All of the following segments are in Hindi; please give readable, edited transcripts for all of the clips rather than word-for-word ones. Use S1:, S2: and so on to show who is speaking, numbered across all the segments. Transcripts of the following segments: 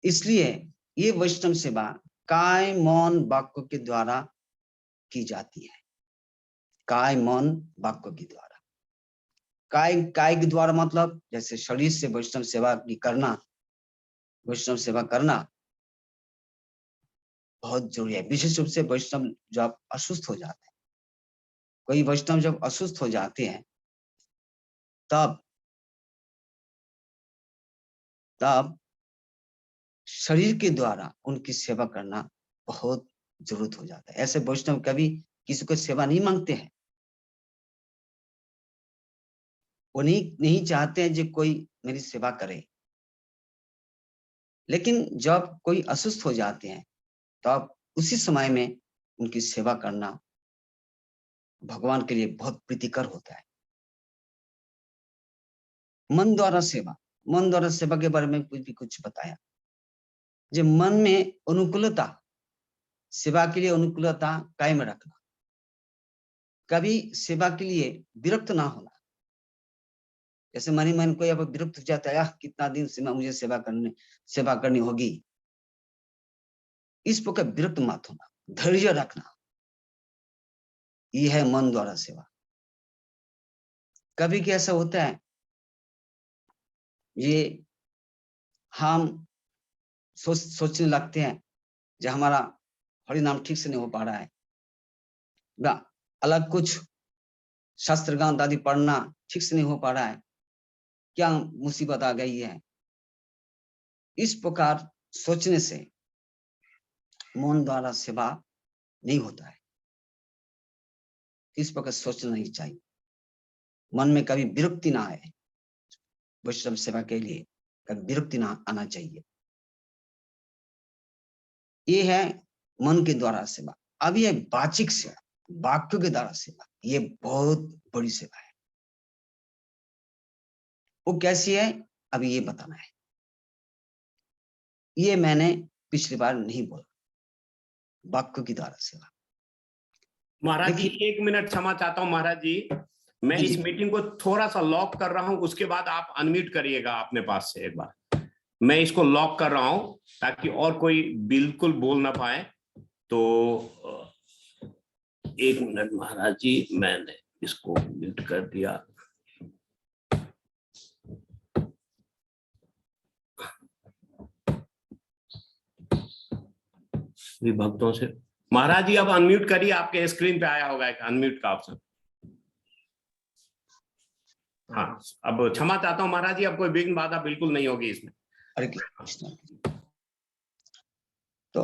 S1: इसलिए ये वैष्णव सेवा काय मौन वाक्य के द्वारा की जाती है। काय मौन वाक्य के द्वारा, काय के द्वारा मतलब जैसे शरीर से वैष्णव सेवा की करना, वैष्णव सेवा करना बहुत जरूरी है। विशेष रूप से वैष्णव जब असुस्थ हो जाते हैं, कोई वैष्णव जब असुस्थ हो जाते हैं तब शरीर के द्वारा उनकी सेवा करना बहुत जरूरत हो जाता है। ऐसे वैष्णव कभी किसी को सेवा नहीं मांगते हैं, वो नहीं चाहते हैं जो कोई मेरी सेवा करे। लेकिन जब कोई असुस्थ हो जाते हैं तब उसी समय में उनकी सेवा करना भगवान के लिए बहुत प्रीतिकर होता है। मन द्वारा सेवा, मन द्वारा सेवा के बारे में कुछ बताया। जो मन में अनुकूलता, सेवा के लिए अनुकूलता कायम रखना, कभी सेवा के लिए विरक्त ना होना। जैसे मन कोई अब विरक्त हो जाता है, कितना दिन से मुझे सेवा करनी होगी, इस प्रकार विरक्त मत होना, धैर्य रखना, ये है मन द्वारा सेवा। कभी कि ऐसा होता है ये हम सोचने लगते हैं जो हमारा हरि नाम ठीक से नहीं हो पा रहा है, अलग कुछ शास्त्र ग्रंथ आदि पढ़ना ठीक से नहीं हो पा रहा है, क्या मुसीबत आ गई है। इस प्रकार सोचने से मन द्वारा सेवा नहीं होता है। इस प्रकार सोचना नहीं चाहिए, मन में कभी विरक्ति ना आए, वैष्णव सेवा के लिए कभी विरक्ति ना आना चाहिए। ये है मन के द्वारा सेवा। अब ये वाचिक सेवा, वाक्य के द्वारा सेवा, ये बहुत बड़ी सेवा है। वो कैसी है अभी ये बताना है। ये मैंने पिछली बार नहीं बोला, वाक्य की द्वारा सेवा।
S2: महाराज जी 1 मिनट क्षमा चाहता हूँ महाराज जी, मैं इस मीटिंग को थोड़ा सा लॉक कर रहा हूँ, उसके बाद आप अनम्यूट करिएगा अपने पास से एक बार। मैं इसको लॉक कर रहा हूं ताकि और कोई बिल्कुल बोल ना पाए। तो 1 मिनट महाराज जी, मैंने इसको म्यूट कर दिया। भक्तों से महाराज जी अब अनम्यूट करिए, आपके स्क्रीन पे आया होगा एक अनम्यूट का ऑप्शन। हाँ, अब क्षमा चाहता हूँ महाराज जी, अब कोई विघ्न बाधा बिल्कुल नहीं होगी इसमें।
S1: हरे कृष्ण। तो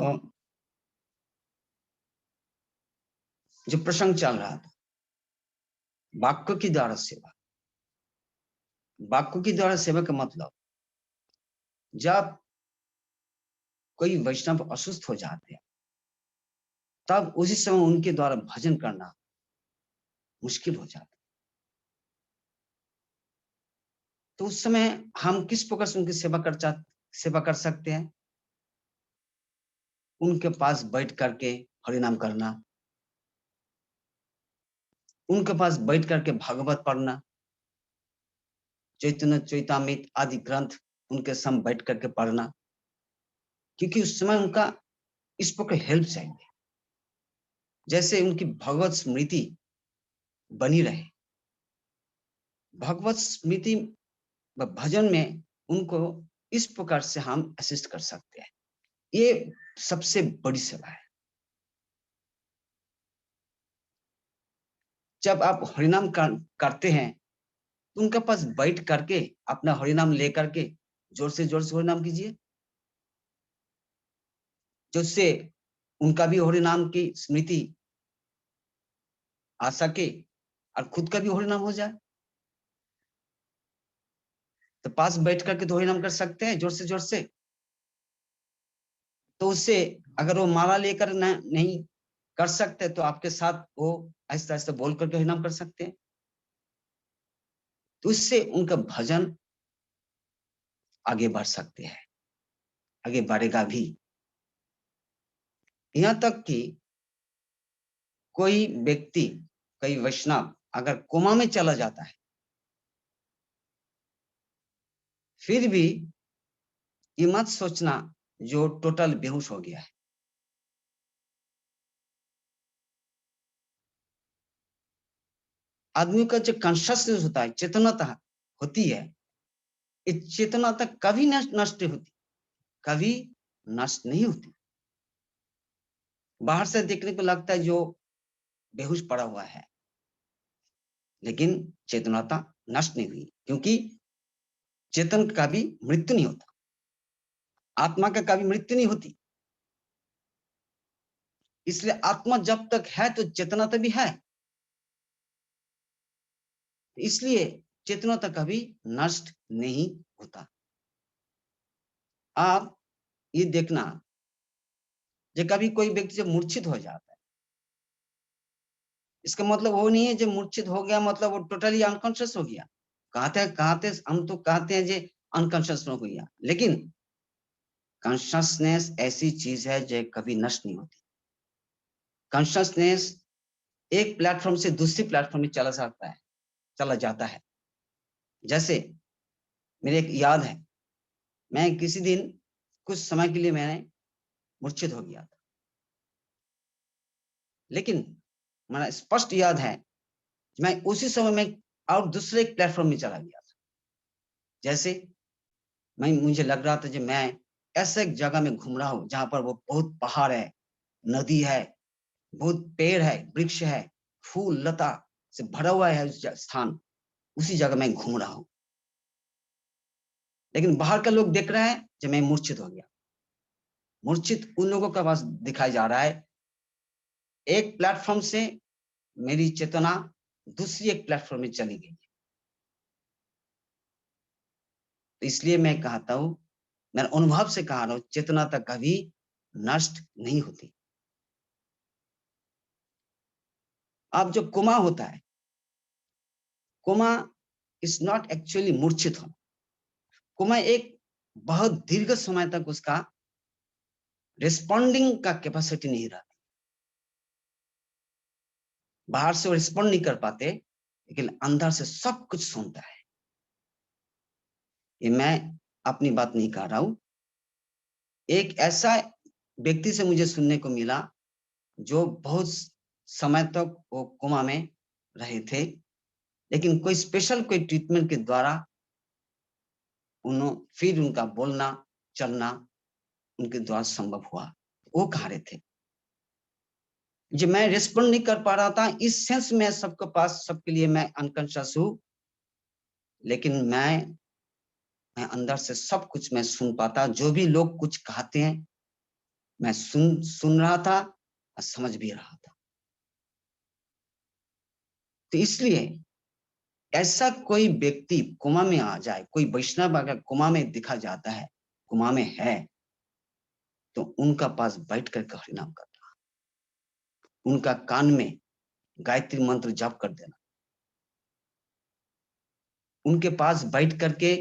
S1: जो प्रसंग चल रहा था वाक्य की द्वारा सेवा, वाक्य की द्वारा सेवा का मतलब जब कोई वैष्णव असुस्थ हो जाते हैं तब उसी समय उनके द्वारा भजन करना मुश्किल हो जाता है। तो उस समय हम किस प्रकार से उनकी सेवा कर सकते हैं? उनके पास बैठ करके हरिनाम करना, उनके पास बैठ करके भागवत पढ़ना, चैतन्य चैतामृत आदि ग्रंथ उनके संग बैठ करके पढ़ना, क्योंकि उस समय उनका इस प्रकार हेल्प चाहिए, जैसे उनकी भगवत स्मृति बनी रहे। भगवत स्मृति भजन में उनको इस प्रकार से हम असिस्ट कर सकते हैं। ये सबसे बड़ी सेवा है। जब आप हरिनाम करते हैं तो उनके पास बैठ करके अपना हरिनाम लेकर के जोर से हरिनाम कीजिए, जिससे उनका भी हरिनाम की स्मृति आ सके और खुद का भी हरिनाम हो जाए। तो पास बैठ करके तो हरिनाम कर सकते हैं जोर से। तो उससे अगर वो माला लेकर नहीं कर सकते तो आपके साथ वो ऐसा ऐसा बोल करके हरिनाम कर सकते हैं। तो उससे उनका भजन आगे बढ़ सकते हैं, आगे बढ़ेगा भी। यहाँ तक कि कोई व्यक्ति, कोई वैष्णव अगर कोमा में चला जाता है फिर भी ये मत सोचना जो टोटल बेहोश हो गया है। आदमी का जो कॉन्शियसनेस होता है, चेतनता होती है, ये चेतनता कभी नष्ट होती, कभी नष्ट नहीं होती। बाहर से देखने को लगता है जो बेहोश पड़ा हुआ है, लेकिन चेतनता नष्ट नहीं हुई, क्योंकि चेतन का भी मृत्यु नहीं होता, आत्मा का कभी मृत्यु नहीं होती। इसलिए आत्मा जब तक है तो चेतना तो भी है, इसलिए चेतनता कभी नष्ट नहीं होता। आप ये देखना, जब कभी कोई व्यक्ति जब मूर्छित हो जाता है, इसका मतलब वो नहीं है जो मूर्छित हो गया मतलब वो टोटली अनकॉन्शियस हो गया। कहते हम तो कहते हैं जो अनकॉन्शियस हो गया, लेकिन कॉन्शियसनेस ऐसी चीज है जो कभी नष्ट नहीं होती। कॉन्शियसनेस एक प्लेटफॉर्म से दूसरी प्लेटफॉर्म में चला जाता है। जैसे मेरे एक याद है, मैं किसी दिन कुछ समय के लिए मैंने मूर्छित हो गया था, लेकिन मेरा स्पष्ट याद है मैं उसी समय में और दूसरे प्लेटफॉर्म में चला गया था। जैसे मुझे लग रहा था कि मैं ऐसे एक जगह में घूम रहा हूँ जहां पर वो बहुत पहाड़ है, नदी है, बहुत पेड़ है, वृक्ष है, फूल लता से भरा हुआ है उस स्थान, उसी जगह मैं घूम रहा हूँ। लेकिन बाहर के लोग देख रहे हैं कि मैं मूर्छित हो गया। मूर्छित उन लोगों का पास दिखाई जा रहा है, एक प्लेटफॉर्म से मेरी चेतना दूसरी एक प्लेटफॉर्म में चली गई। तो इसलिए मैं कहता हूं, मैं अनुभव से कह रहा हूं, चेतना तक कभी नष्ट नहीं होती। अब जो कोमा होता है, कोमा इज नॉट एक्चुअली मूर्छित होना। कोमा एक बहुत दीर्घ समय तक उसका रिस्पॉन्डिंग का कैपेसिटी नहीं रहती, बाहर से वो रिस्पॉन्ड नहीं कर पाते, लेकिन अंदर से सब कुछ सुनता है। ये मैं अपनी बात नहीं कह रहा हूं, एक ऐसा व्यक्ति से मुझे सुनने को मिला जो बहुत समय तक वो कोमा में रहे थे, लेकिन कोई स्पेशल कोई ट्रीटमेंट के द्वारा फिर उनका बोलना चलना उनके द्वारा संभव हुआ। वो कह रहे थे जो मैं रिस्पॉन्ड नहीं कर पा रहा था, इस सेंस में सबके पास सबके लिए मैं अनकॉन्शियस हूं, लेकिन मैं अंदर से सब कुछ मैं सुन पाता, जो भी लोग कुछ कहते हैं मैं सुन रहा था और समझ भी रहा था। तो इसलिए ऐसा कोई व्यक्ति कोमा में आ जाए, कोई वैष्णव अगर कोमा में दिखा जाता है, कोमा में है, तो उनका पास बैठ कर हरिनाम करना, उनका कान में गायत्री मंत्र जप कर देना, उनके पास बैठ करके,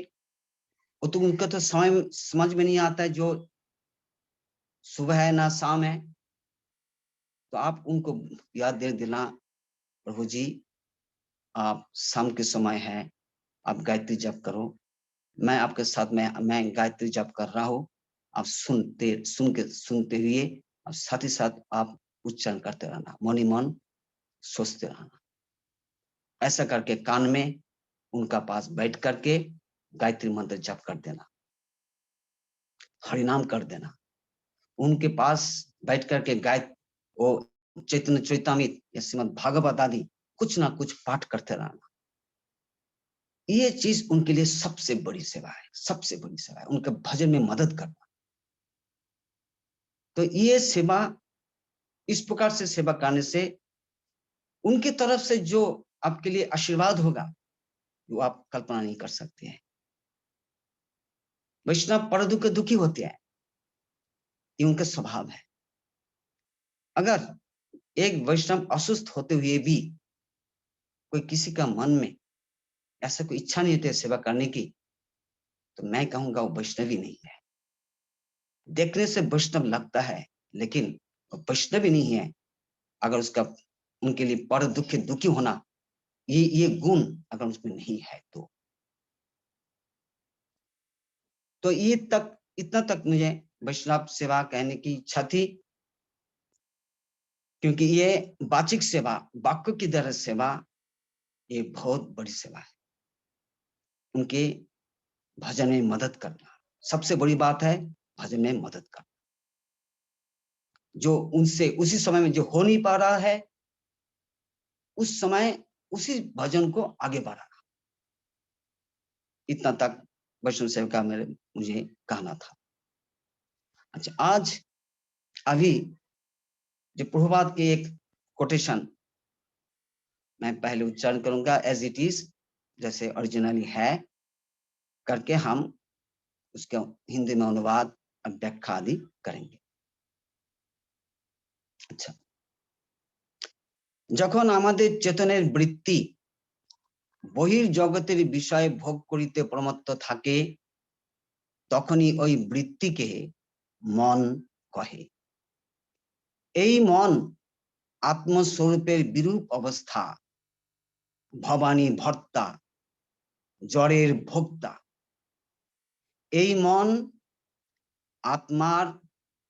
S1: वो तो उनका तो समय समझ में नहीं आता है, जो सुबह है ना शाम है, तो आप उनको याद दे देना, प्रभु जी आप शाम के समय है, आप गायत्री जप करो, मैं आपके साथ में मैं गायत्री जप कर रहा हूँ, आप सुनते हुए और साथ ही साथ आप उच्चारण करते रहना, मन ही मन सोचते रहना। ऐसा करके कान में उनका पास बैठ करके गायत्री मंत्र जप कर देना, हरिनाम कर देना, उनके पास बैठ करके वो चैतन्य चरितामृत या श्रीमद् भागवत आदि कुछ ना कुछ पाठ करते रहना। ये चीज उनके लिए सबसे बड़ी सेवा है, सबसे बड़ी सेवा है, उनके भजन में मदद करना। तो ये सेवा, इस प्रकार से सेवा करने से उनकी तरफ से जो आपके लिए आशीर्वाद होगा वो आप कल्पना नहीं कर सकते हैं। वैष्णव पर दुखी होते हैं, ये उनका स्वभाव है। अगर एक वैष्णव असुस्थ होते हुए भी कोई किसी का मन में ऐसा कोई इच्छा नहीं होती है सेवा करने की, तो मैं कहूंगा वो वैष्णवी नहीं है। देखने से वैष्णव लगता है, लेकिन वो वैष्णवी नहीं है। अगर उसका उनके लिए पर दुखी होना, ये गुण अगर उसमें नहीं है, तो तो ये तक इतना तक मुझे वैष्णव सेवा कहने की इच्छा थी, क्योंकि ये वाचिक सेवा, वाक्य की तरह सेवा, ये बहुत बड़ी सेवा है। उनके भजन में मदद करना सबसे बड़ी बात है, भजन में मदद करना। जो उनसे उसी समय में जो हो नहीं पा रहा है, उस समय उसी भजन को आगे बढ़ाना, इतना तक वैष्णव सेवका मुझे कहना था। अच्छा, आज अभी जो प्रभुपाद की एक कोटेशन मैं पहले उच्चारण करूंगा, एज इट इज, जैसे ओरिजिनली है करके हम उसका हिंदी में अनुवाद और व्याख्या आदि करेंगे। अच्छा, যখন আমাদের চেতনের বৃত্তি বহির জগতের বিষয়ে ভোগ করিতে প্রমত্ত থাকে, তখনই ওই বৃত্তিকে মন কহে। এই মন আত্মস্বরূপের বিরূপ অবস্থা, ভবানী ভর্তা, জড়ের ভোক্তা। এই মন আত্মার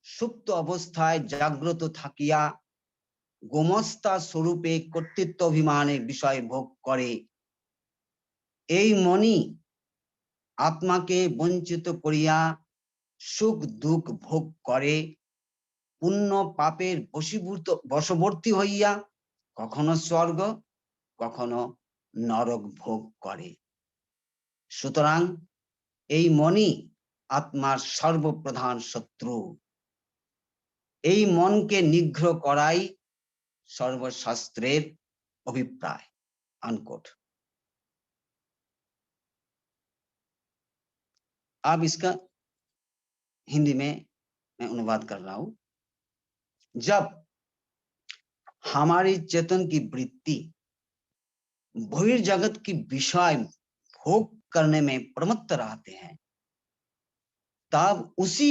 S1: সুপ্ত অবস্থায় জাগ্রত থাকিয়া গোমস্তা স্বরূপে কর্তৃত্ব অভিমানের বিষয় ভোগ করে। এই মনই আত্মাকে বঞ্চিত করিয়া সুখ দুঃখ ভোগ করে, পুণ্য পাপের বশবর্তী হইয়া কখনো স্বর্গ কখনো নরক ভোগ করে। সুতরাং এই মনই আত্মার সর্বপ্রধান শত্রু। এই মনকে নিগ্রহ করাই सर्वशास्त्रेर अभिप्राय। अनकोट। अब इसका हिंदी में मैं अनुवाद कर रहा हूं। जब हमारी चेतन की वृत्ति बहिर्जगत की विषय भोग करने में प्रमत्त रहते हैं, तब उसी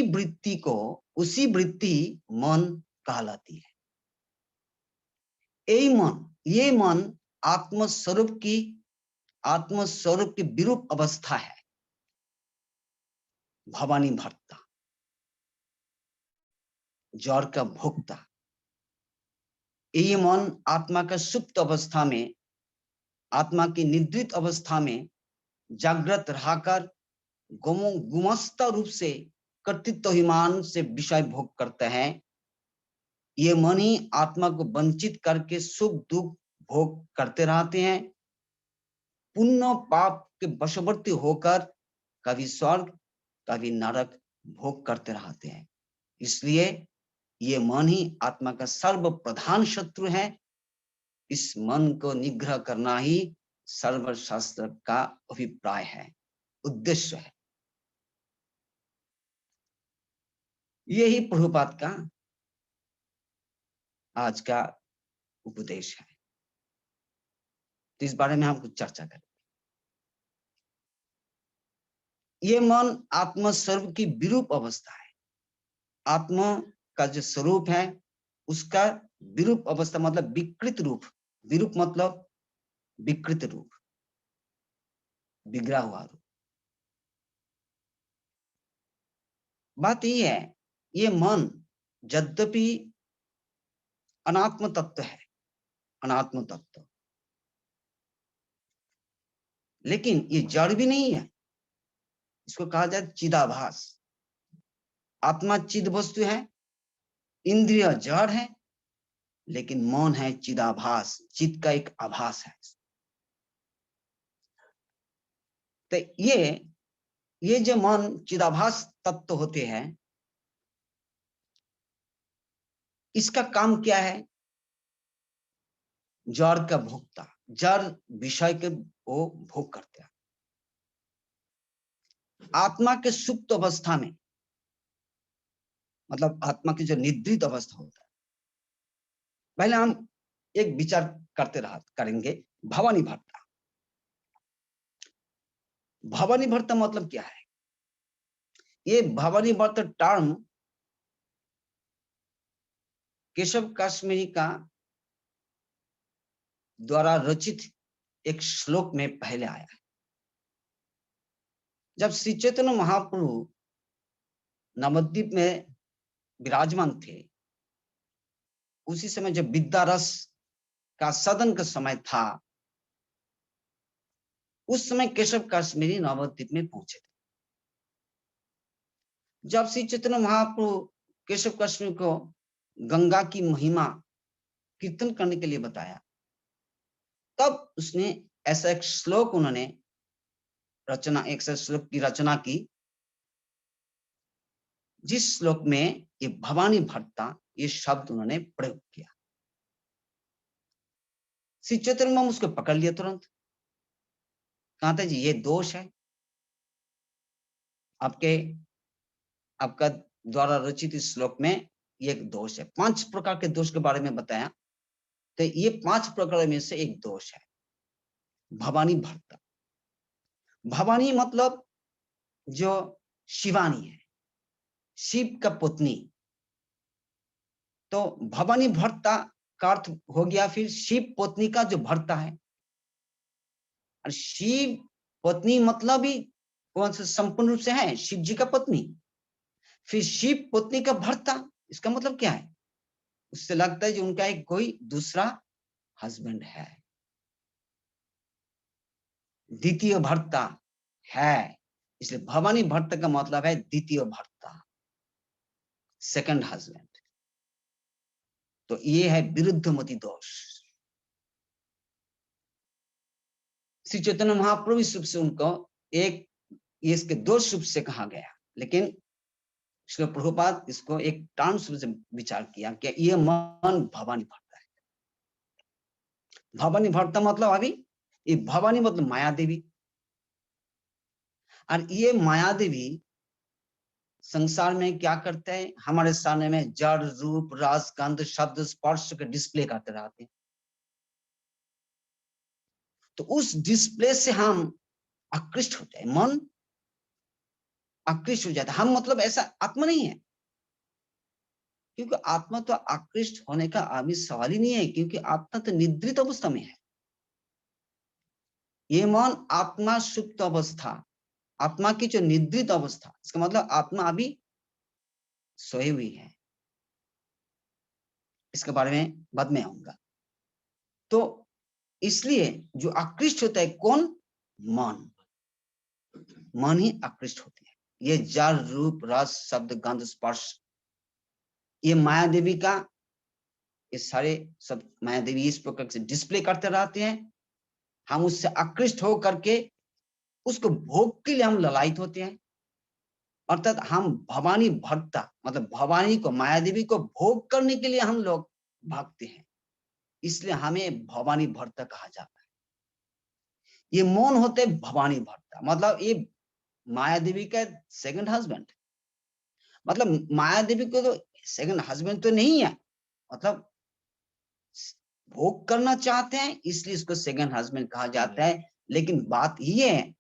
S1: वृत्ति मन कहलाती है। ये मन आत्मस्वरूप की विरूप अवस्था है, भवानी भर्ता, जड़ का भोक्ता। ये मन आत्मा का सुप्त अवस्था में, आत्मा की निद्रित अवस्था में जागृत रहकर गुमस्ता रूप से कर्तृत्व अभिमान से विषय भोग करते हैं। ये मन ही आत्मा को वंचित करके सुख दुख भोग करते रहते हैं, पुण्य पाप के वशवर्ती होकर कभी स्वर्ग कभी नरक भोग करते रहते हैं। इसलिए ये मन ही आत्मा का सर्वप्रधान शत्रु है। इस मन को निग्रह करना ही सर्वशास्त्र का अभिप्राय है, उद्देश्य है। यही प्रभुपाद का आज का उपदेश है। तो इस बारे में हम कुछ चर्चा करें। ये मन आत्मस्वरूप की विरूप अवस्था है। आत्मा का जो स्वरूप है उसका विरूप अवस्था मतलब विकृत रूप। विरूप मतलब विकृत रूप, बिगड़ा हुआ रूप। बात ये है, ये मन यद्यपि अनात्म तत्व है, अनात्म तत्व, लेकिन ये जड़ भी नहीं है। इसको कहा जाए चिदाभास। आत्मा चिद वस्तु है, इंद्रिय जड़ है, लेकिन मन है चिदाभास, चिद का एक आभास है। तो ये जो मन चिदाभास तत्व होते हैं, इसका काम क्या है? जड़ का भोक्ता, जड़ विषय के वो भोग करते हैं। आत्मा के सुप्त अवस्था में, मतलब आत्मा की जो निद्रित अवस्था होता है, पहले हम एक विचार करेंगे भवानी भर्ता। भवानी भर्ता मतलब क्या है? ये भवानी भर्ता टर्म केशव काश्मीरी का द्वारा रचित एक श्लोक में पहले आया है। जब श्री चैतन्य महाप्रभु नवद्वीप में विराजमान थे, उसी समय जब विद्या रस का सदन का समय था, उस समय केशव काश्मीरी नवद्वीप में पहुंचे थे। जब श्री चैतन्य महाप्रभु केशव काश्मीरी को गंगा की महिमा कीर्तन करने के लिए बताया, तब उसने ऐसा एक श्लोक उन्होंने रचना, एक श्लोक की रचना की, जिस श्लोक में ये भवानी भट्टा ये शब्द उन्होंने प्रयोग किया। श्री चैतन्य महाप्रभु उसको पकड़ लिया तुरंत, कहा था जी ये दोष है, आपका द्वारा रचित इस श्लोक में ये एक दोष है। 5 प्रकार के दोष के बारे में बताया, तो ये 5 प्रकार में से एक दोष है भवानी भट्टा। भवानी मतलब जो शिवानी है, शिव का पत्नी, तो भवानी भट्टा का अर्थ हो गया फिर शिव पत्नी का जो भर्ता है। और शिव पत्नी मतलब ही कौन से संपूर्ण रूप से है शिव जी का पत्नी, फिर शिव पत्नी का भर्ता, इसका मतलब क्या है? उससे लगता है जो उनका एक कोई दूसरा हस्बैंड है, द्वितीय भर्ता है, इसलिए भवानी भट्टा का मतलब है द्वितीय भर्ता, सेकंड हस्बैंड। तो ये है विरुद्धमति दोष। श्री चैतन्य महाप्रभु इस रूप से उनको एक इसके दोष रूप से कहा गया, लेकिन श्री प्रभुपाद इसको एक टर्म्स रूप से विचार किया कि ये मन भवानी भट्टा है। भवानी भट्टा मतलब अभी ये भवानी मतलब माया देवी, और ये माया देवी संसार में क्या करते हैं, हमारे सामने में जड़ रूप रस गंध शब्द स्पर्श के डिस्प्ले करते रहते हैं। तो उस डिस्प्ले से हम आकृष्ट हो जाए, मन आकृष्ट हो जाता है। हम मतलब ऐसा आत्मा नहीं है, क्योंकि आत्मा तो आकृष्ट होने का अभी सवाल ही नहीं है, क्योंकि आत्मा तो निद्रित अवस्था में है। ये मन आत्मा सुप्त अवस्था, आत्मा की जो निद्रित अवस्था, इसका मतलब आत्मा अभी सोई हुई है। इसके बारे में बाद में आऊंगा। तो इसलिए जो आकृष्ट होता है कौन? मन ही आकृष्ट होती है। ये जड़ रूप रस शब्द गंध स्पर्श, ये माया देवी का, ये सारे सब माया देवी इस प्रकार से डिस्प्ले करते रहते हैं। हम उससे आकृष्ट हो करके उसको भोग के लिए हम ललायित होते हैं, अर्थात हम भवानी भट्टा मतलब भवानी को, माया देवी को भोग करने के लिए हम लोग भागते हैं, इसलिए हमें भवानी भट्टा कहा जाता है। ये मौन होते भवानी भट्टा, मतलब ये माया देवी का सेकंड हस्बैंड, मतलब माया देवी को तो सेकंड हस्बैंड तो नहीं है, मतलब भोग करना चाहते हैं इसलिए इसको सेकंड हस्बैंड कहा जाता है। लेकिन बात ये है,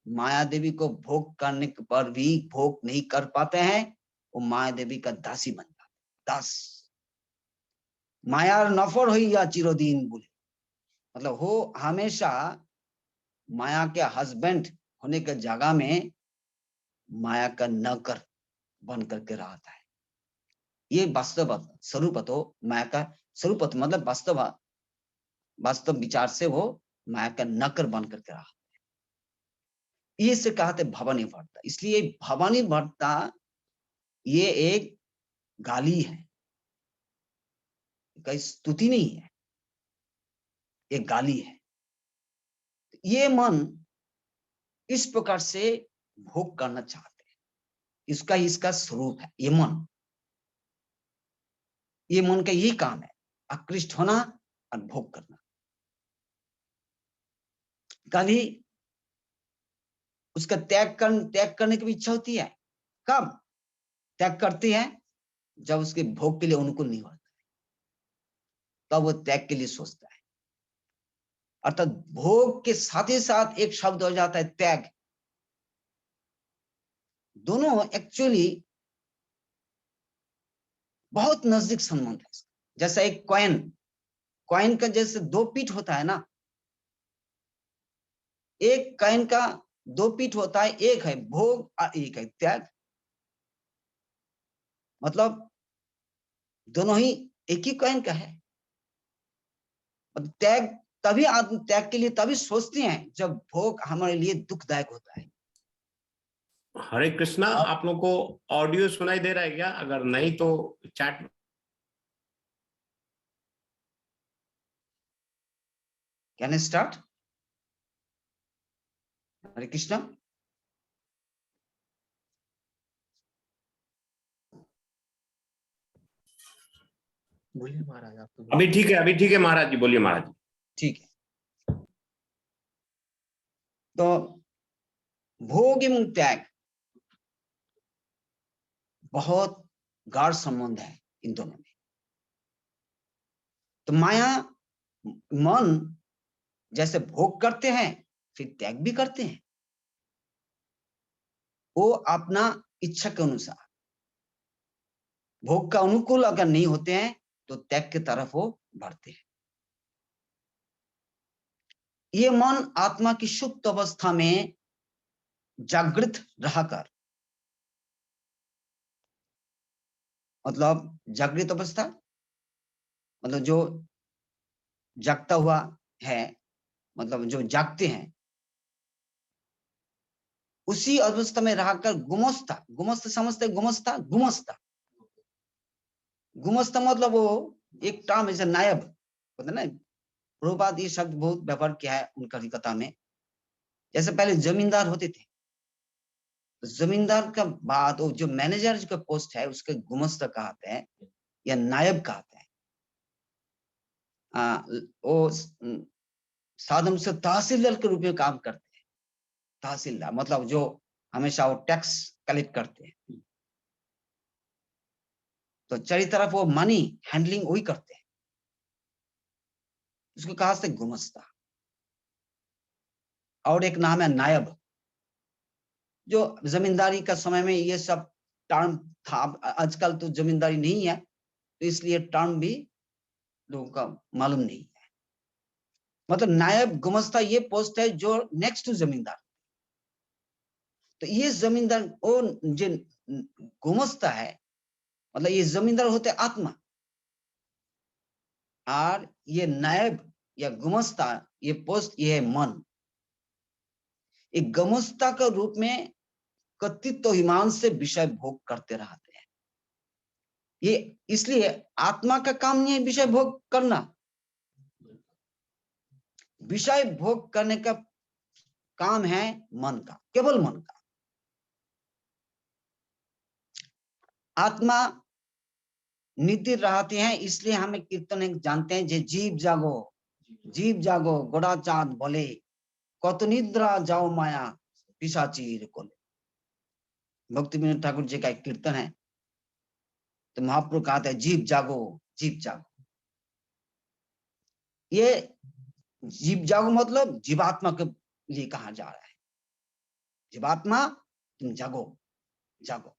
S1: माया देवी को भोग करने पर भी भोग नहीं कर पाते हैं, वो माया देवी का दासी बन जाते, दास। मायार नफर हो या चिरोदीन बोले, मतलब हो हमेशा माया के हस्बैंड होने के जगह में माया का नौकर बन करके रहता है। ये वास्तव स्वरूप तो माया का स्वरूप मतलब वास्तव विचार से वो माया का नौकर बन करके रहा। ये से कहते भवानी भट्टा, इसलिए भवानी भट्टा ये एक गाली है, कोई स्तुति नहीं है, एक गाली है। ये मन इस प्रकार से भोग करना चाहते हैं, इसका स्वरूप है ये मन। ये मन का यही काम है, आकृष्ट होना और भोग करना। गाली उसका त्याग करने की भी इच्छा होती है। कब त्याग करती है? जब उसके भोग के लिए अनुकूल नहीं होता है, तब वो त्याग के लिए सोचता है। अर्थात भोग के साथ ही साथ एक शब्द हो जाता है त्याग। दोनों एक्चुअली बहुत नजदीक संबंध है। जैसा एक कॉइन का जैसे 2 पीठ होता है ना, एक कॉइन का दो पीठ होता है, एक है भोग और एक है त्याग। मतलब दोनों ही एक ही कॉइन का है। त्याग तभी आदमी त्याग के लिए तभी सोचते हैं जब भोग हमारे लिए दुखदायक होता है।
S2: हरे कृष्णा, आप लोग को ऑडियो सुनाई दे रहा है क्या? अगर नहीं तो chat.
S1: Can I start? Hare Krishna.
S3: बोलिए महाराज, आप तो
S2: अभी ठीक है, अभी ठीक है महाराज जी, बोलिए महाराज जी।
S1: ठीक है। तो भोग एवं त्याग बहुत गाढ़ संबंध है इन दोनों में। तो माया मन जैसे भोग करते हैं फिर त्याग भी करते हैं, वो अपना इच्छा के अनुसार। भोग का अनुकूल अगर नहीं होते हैं तो त्याग की तरफ वो बढ़ते हैं। ये मन आत्मा की सुप्त अवस्था में जागृत रहकर, मतलब जागृत अवस्था मतलब जो जागता हुआ है, मतलब जो जागते हैं, उसी अवस्था में रहकर गुमस्ता, गुमस्त समझते, गुमस्ता गुमस्ता गुमस्ता मतलब वो एक टर्म है, नायब होता है ना। प्रभुपाद ये शब्द बहुत व्यवहार किया है उनका कथा में। जैसे पहले जमींदार होते थे, तो जमींदार का बाद वो जो मैनेजर का पोस्ट है उसके गुमस्ता कहते हैं या नायब कहते हैं। वो साधन से तहसीलदार के रूप में काम करते हैं। तहसीलदार मतलब जो हमेशा वो टैक्स कलेक्ट करते हैं, तो चारी तरफ वो मनी हैंडलिंग वही करते हैं, उसको कहा से गुमस्ता। और एक नाम है नायब, जो जमींदारी का समय में ये सब टर्म था। आजकल तो जमींदारी नहीं है, तो इसलिए टर्म भी लोगों का मालूम नहीं है। मतलब नायब गुमस्ता ये पोस्ट है जो नेक्स्ट टू जमींदार। तो ये जमींदार वो जो गुमस्ता है, मतलब ये जमींदार होते आत्मा, और ये नायब या गुमस्ता ये पोस्ट ये है मन। एक गुमस्ता का रूप में कथित तो ईमान से विषय भोग करते रहते हैं। ये इसलिए आत्मा का काम नहीं है विषय भोग करना। विषय भोग करने का काम है मन का, केवल मन का। आत्मा नित्य रहते हैं, इसलिए हमें कीर्तन जानते हैं, जे जीव जागो, जीव जागो गोड़ा चांद बोले, कत निद्रा जाओ माया पिशाचीर कोले। भक्ति विनोद ठाकुर जी का एक कीर्तन है। तो महाप्रभु कहते हैं जीव जागो, जीव जागो। ये जीव जागो मतलब जीवात्मा के लिए कहा जा रहा है। जीवात्मा तुम जागो, जागो।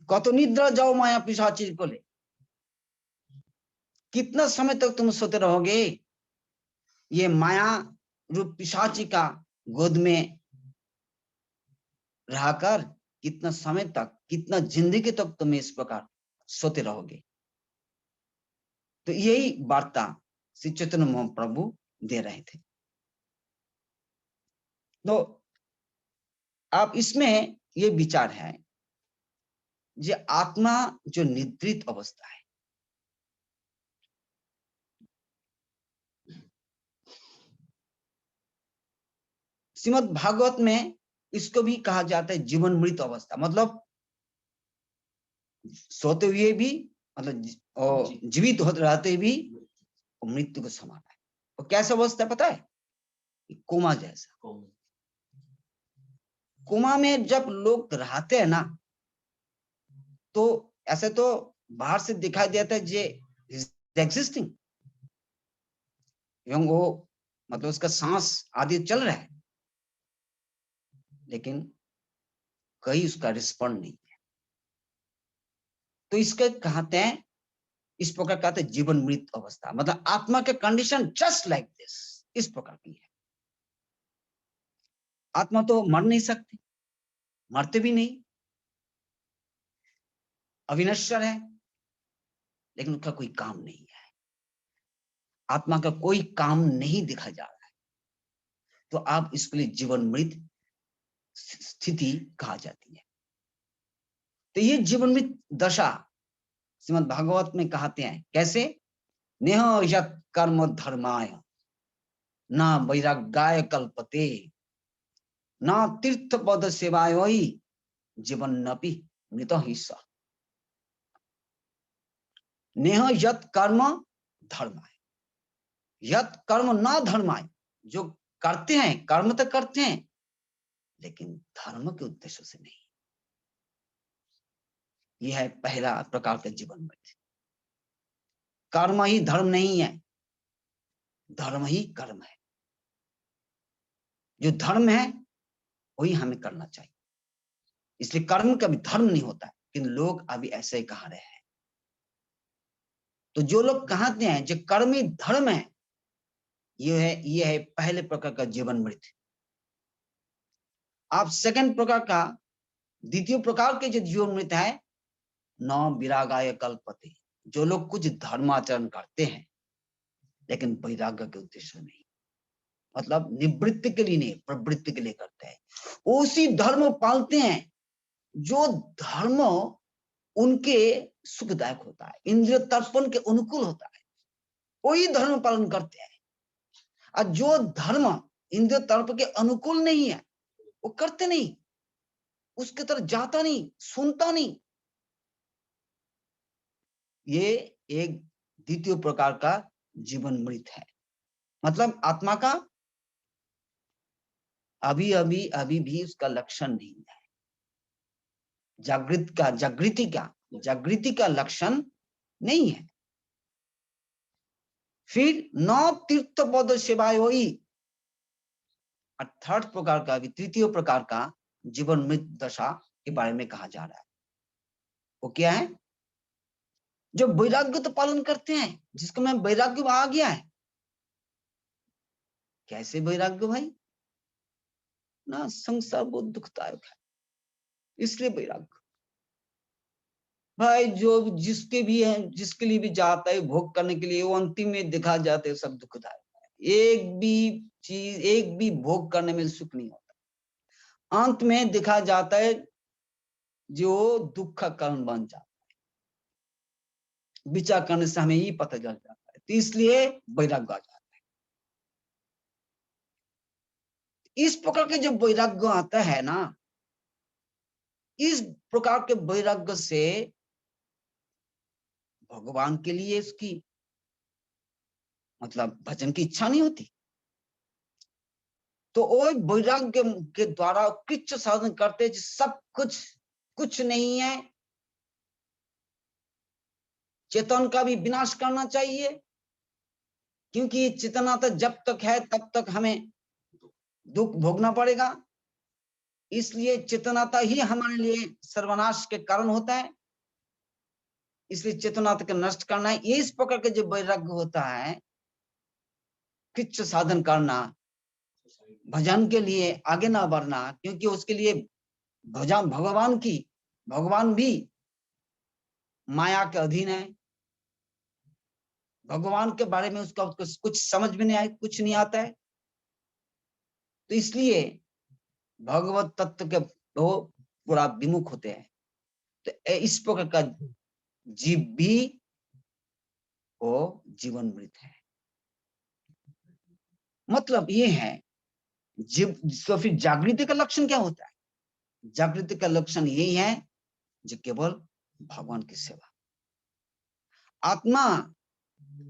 S1: कत निद्रा जाओ माया पिशाचीर कोले, कितना समय तक तुम सोते रहोगे ये माया रूप पिशाची का गोद में रहकर? कितना समय तक, कितना जिंदगी तक तुम इस प्रकार सोते रहोगे? तो यही वार्ता श्री चैतन्य महाप्रभु दे रहे थे। तो आप इसमें ये विचार है जो आत्मा जो निद्रित अवस्था है, श्रीमद् भागवत में इसको भी कहा जाता है जीवन मृत अवस्था। मतलब सोते हुए भी, मतलब जीवित होते रहते भी मृत्यु को समान है। और कैसा अवस्था पता है? कोमा जैसा। कोमा में जब लोग रहते हैं ना, तो ऐसे तो बाहर से दिखाई देता है जे एग्जिस्टिंग, एवं वो मतलब उसका सांस आदि चल रहा है, लेकिन कहीं उसका रिस्पॉन्ड नहीं है। तो इसके कहते हैं, इस प्रकार कहते हैं जीवन मृत अवस्था। मतलब आत्मा के कंडीशन जस्ट लाइक दिस, इस प्रकार की है। आत्मा तो मर नहीं सकती, मरते भी नहीं, अविनश्वर है, लेकिन उसका कोई काम नहीं है, आत्मा का कोई काम नहीं दिखा जा रहा है, तो आप इसके लिए जीवन मृत स्थिति कहा जाती है। तो ये जीवन मृत दशा श्रीमद् भागवत में कहते हैं कैसे, नेह यत् कर्म धर्माय न वैराग्याय कल्पते न तीर्थ पद सेवाय जीवन नपि मृत ही स। नेह यत् कर्म धर्माय, यत् कर्म न धर्माय, जो करते हैं कर्म तो करते हैं लेकिन धर्म के उद्देश्य से नहीं। यह है पहला प्रकार का जीवन मृत। कर्म ही धर्म नहीं है, धर्म ही कर्म है। जो धर्म है वही हमें करना चाहिए, इसलिए कर्म कभी धर्म नहीं होता है, लेकिन लोग अभी ऐसे ही कहा रहे हैं। तो जो लोग कहते हैं जो कर्म ही धर्म है, ये है पहले प्रकार का जीवन मृत। आप सेकंड प्रकार का, द्वितीय प्रकार के जो जीवन मृत है, न विरागाय कल्पते, जो लोग कुछ धर्माचरण करते हैं लेकिन वैराग्य के उद्देश्य नहीं, मतलब निवृत्ति के लिए नहीं, प्रवृत्ति के लिए करते हैं। उसी धर्म पालते हैं जो धर्म उनके सुखदायक होता है, इंद्रिय तर्पण के अनुकूल होता है, वही धर्म पालन करते हैं। और जो धर्म इंद्रिय तर्पण के अनुकूल नहीं है वो करते नहीं, उसके तरफ जाता नहीं, सुनता नहीं। ये एक द्वितीय प्रकार का जीवन मृत है। मतलब आत्मा का अभी भी उसका लक्षण नहीं है, जागृति का लक्षण नहीं है। फिर न तीर्थ पद सेवाय हुई, थर्ड प्रकार का, अभी तृतीय प्रकार का जीवन मृत दशा के बारे में कहा जा रहा है। वो क्या है? जो वैराग्य तो पालन करते हैं, जिसको में वैराग्य आ गया है। कैसे वैराग्य भाई? ना संसार बहुत दुखदायक है, इसलिए वैराग्य भाई। जो जिसके भी है, जिसके लिए भी जाता है भोग करने के लिए, वो अंतिम में दिखा जाते हैं सब दुखदायक है। एक भी चीज, एक भी भोग करने में सुख नहीं होता, अंत में दिखा जाता है जो दुख का कारण बन जाता है। विचार करने से हमें ही पता चल जाता है, तो इसलिए वैराग्य आ जाता है। इस प्रकार के जो वैराग्य आता है ना, इस प्रकार के वैराग्य से भगवान के लिए इसकी मतलब भजन की इच्छा नहीं होती। तो वो वैराग्य के द्वारा कृच्छ साधन करते, सब कुछ नहीं है, चेतन का भी विनाश करना चाहिए, क्योंकि चेतना तो जब तक है तब तक हमें दुख भोगना पड़ेगा। इसलिए चेतनाता ही हमारे लिए सर्वनाश के कारण होता है, इसलिए चेतनाता को नष्ट करना है। इस प्रकार के जो वैराग्य होता है, कृच्छ साधन करना, भजन के लिए आगे ना बढ़ना, क्योंकि उसके लिए भगवान भी माया के अधीन है। भगवान के बारे में उसका कुछ समझ में नहीं आए, कुछ नहीं आता है। तो इसलिए भगवत तत्व के वो पूरा विमुख होते हैं। तो इस प्रकार का जीव भी वो जीवन मृत है। मतलब ये है जीव। तो फिर जागृति का लक्षण क्या होता है? जागृति का लक्षण यही है जो केवल भगवान की सेवा।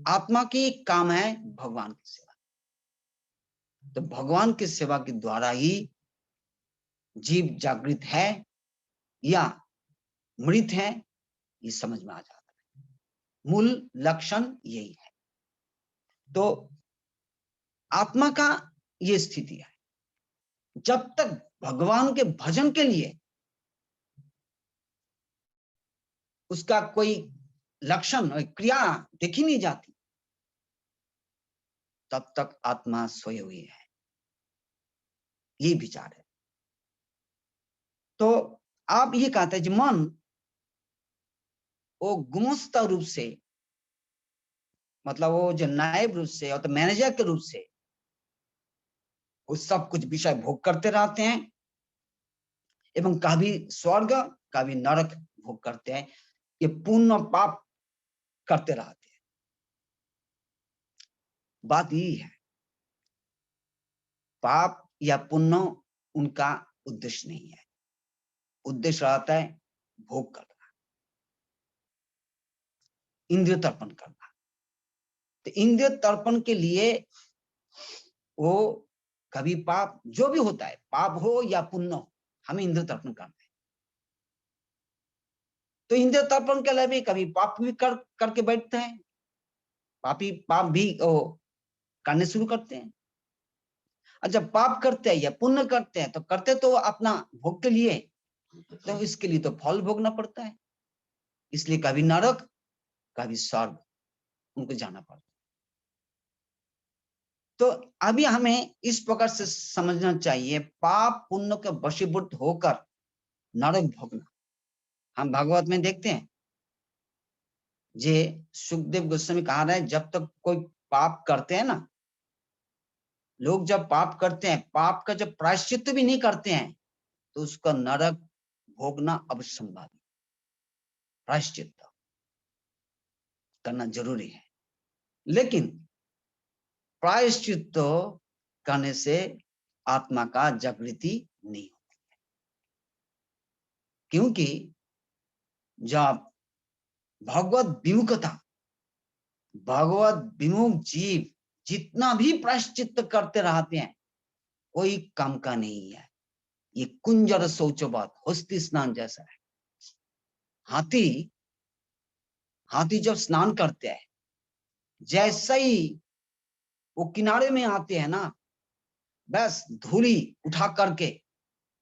S1: आत्मा की काम है भगवान की सेवा। तो भगवान की सेवा के द्वारा ही जीव जागृत है या मृत है, ये समझ में आ जाता है। मूल लक्षण यही है। तो आत्मा का ये स्थिति है, जब तक भगवान के भजन के लिए उसका कोई लक्षण और क्रिया देखी नहीं जाती, तब तक आत्मा सोई हुई है। ये विचार है। तो आप ये कहते हैं कि मन वो गुमस्ता रूप से, मतलब वो जो नायब रूप से और तो मैनेजर के रूप से वो सब कुछ विषय भोग करते रहते हैं, एवं कभी स्वर्ग कभी नरक भोग करते हैं। ये पुण्य और पाप करते रहते हैं। बात यही है, पाप या पुण्य उनका उद्देश्य नहीं है। उद्देश्य रहता है भोग करना, इंद्रिय तर्पण करना। तो इंद्रिय तर्पण के लिए वो कभी पाप, जो भी होता है, पाप हो या पुण्य हो, हमें इंद्रिय तर्पण करना है। तो इंद्रिय तर्पण के लिए भी कभी पाप भी करके बैठते हैं, पाप भी करने शुरू करते हैं। और जब पाप करते हैं या पुण्य करते हैं तो करते तो अपना भोग के लिए, तो इसके लिए तो फल भोगना पड़ता है। इसलिए कभी नरक कभी स्वर्ग उनको जाना पड़ता है। तो अभी हमें इस प्रकार से समझना चाहिए, पाप पुण्य के वशीभूत होकर नरक भोगना। हम भागवत में देखते हैं, जे सुखदेव गोस्वामी कहा रहा है, जब तक कोई पाप करते हैं ना, लोग जब पाप करते हैं, पाप का जब प्रायश्चित्त भी नहीं करते हैं, तो उसका नरक भोगना अवश्यंभावी। प्रायश्चित्त करना जरूरी है, लेकिन प्रायश्चित्त करने से आत्मा का जागृति नहीं होती है। क्योंकि जब भगवत विमुखता, भगवत विमुख जीव जितना भी प्रायश्चित्त करते रहते हैं, कोई काम का नहीं है। ये कुंजर शौचवत हस्ती स्नान जैसा है। हाथी जब स्नान करते हैं, जैसे ही वो किनारे में आते हैं ना, बस धूली उठा करके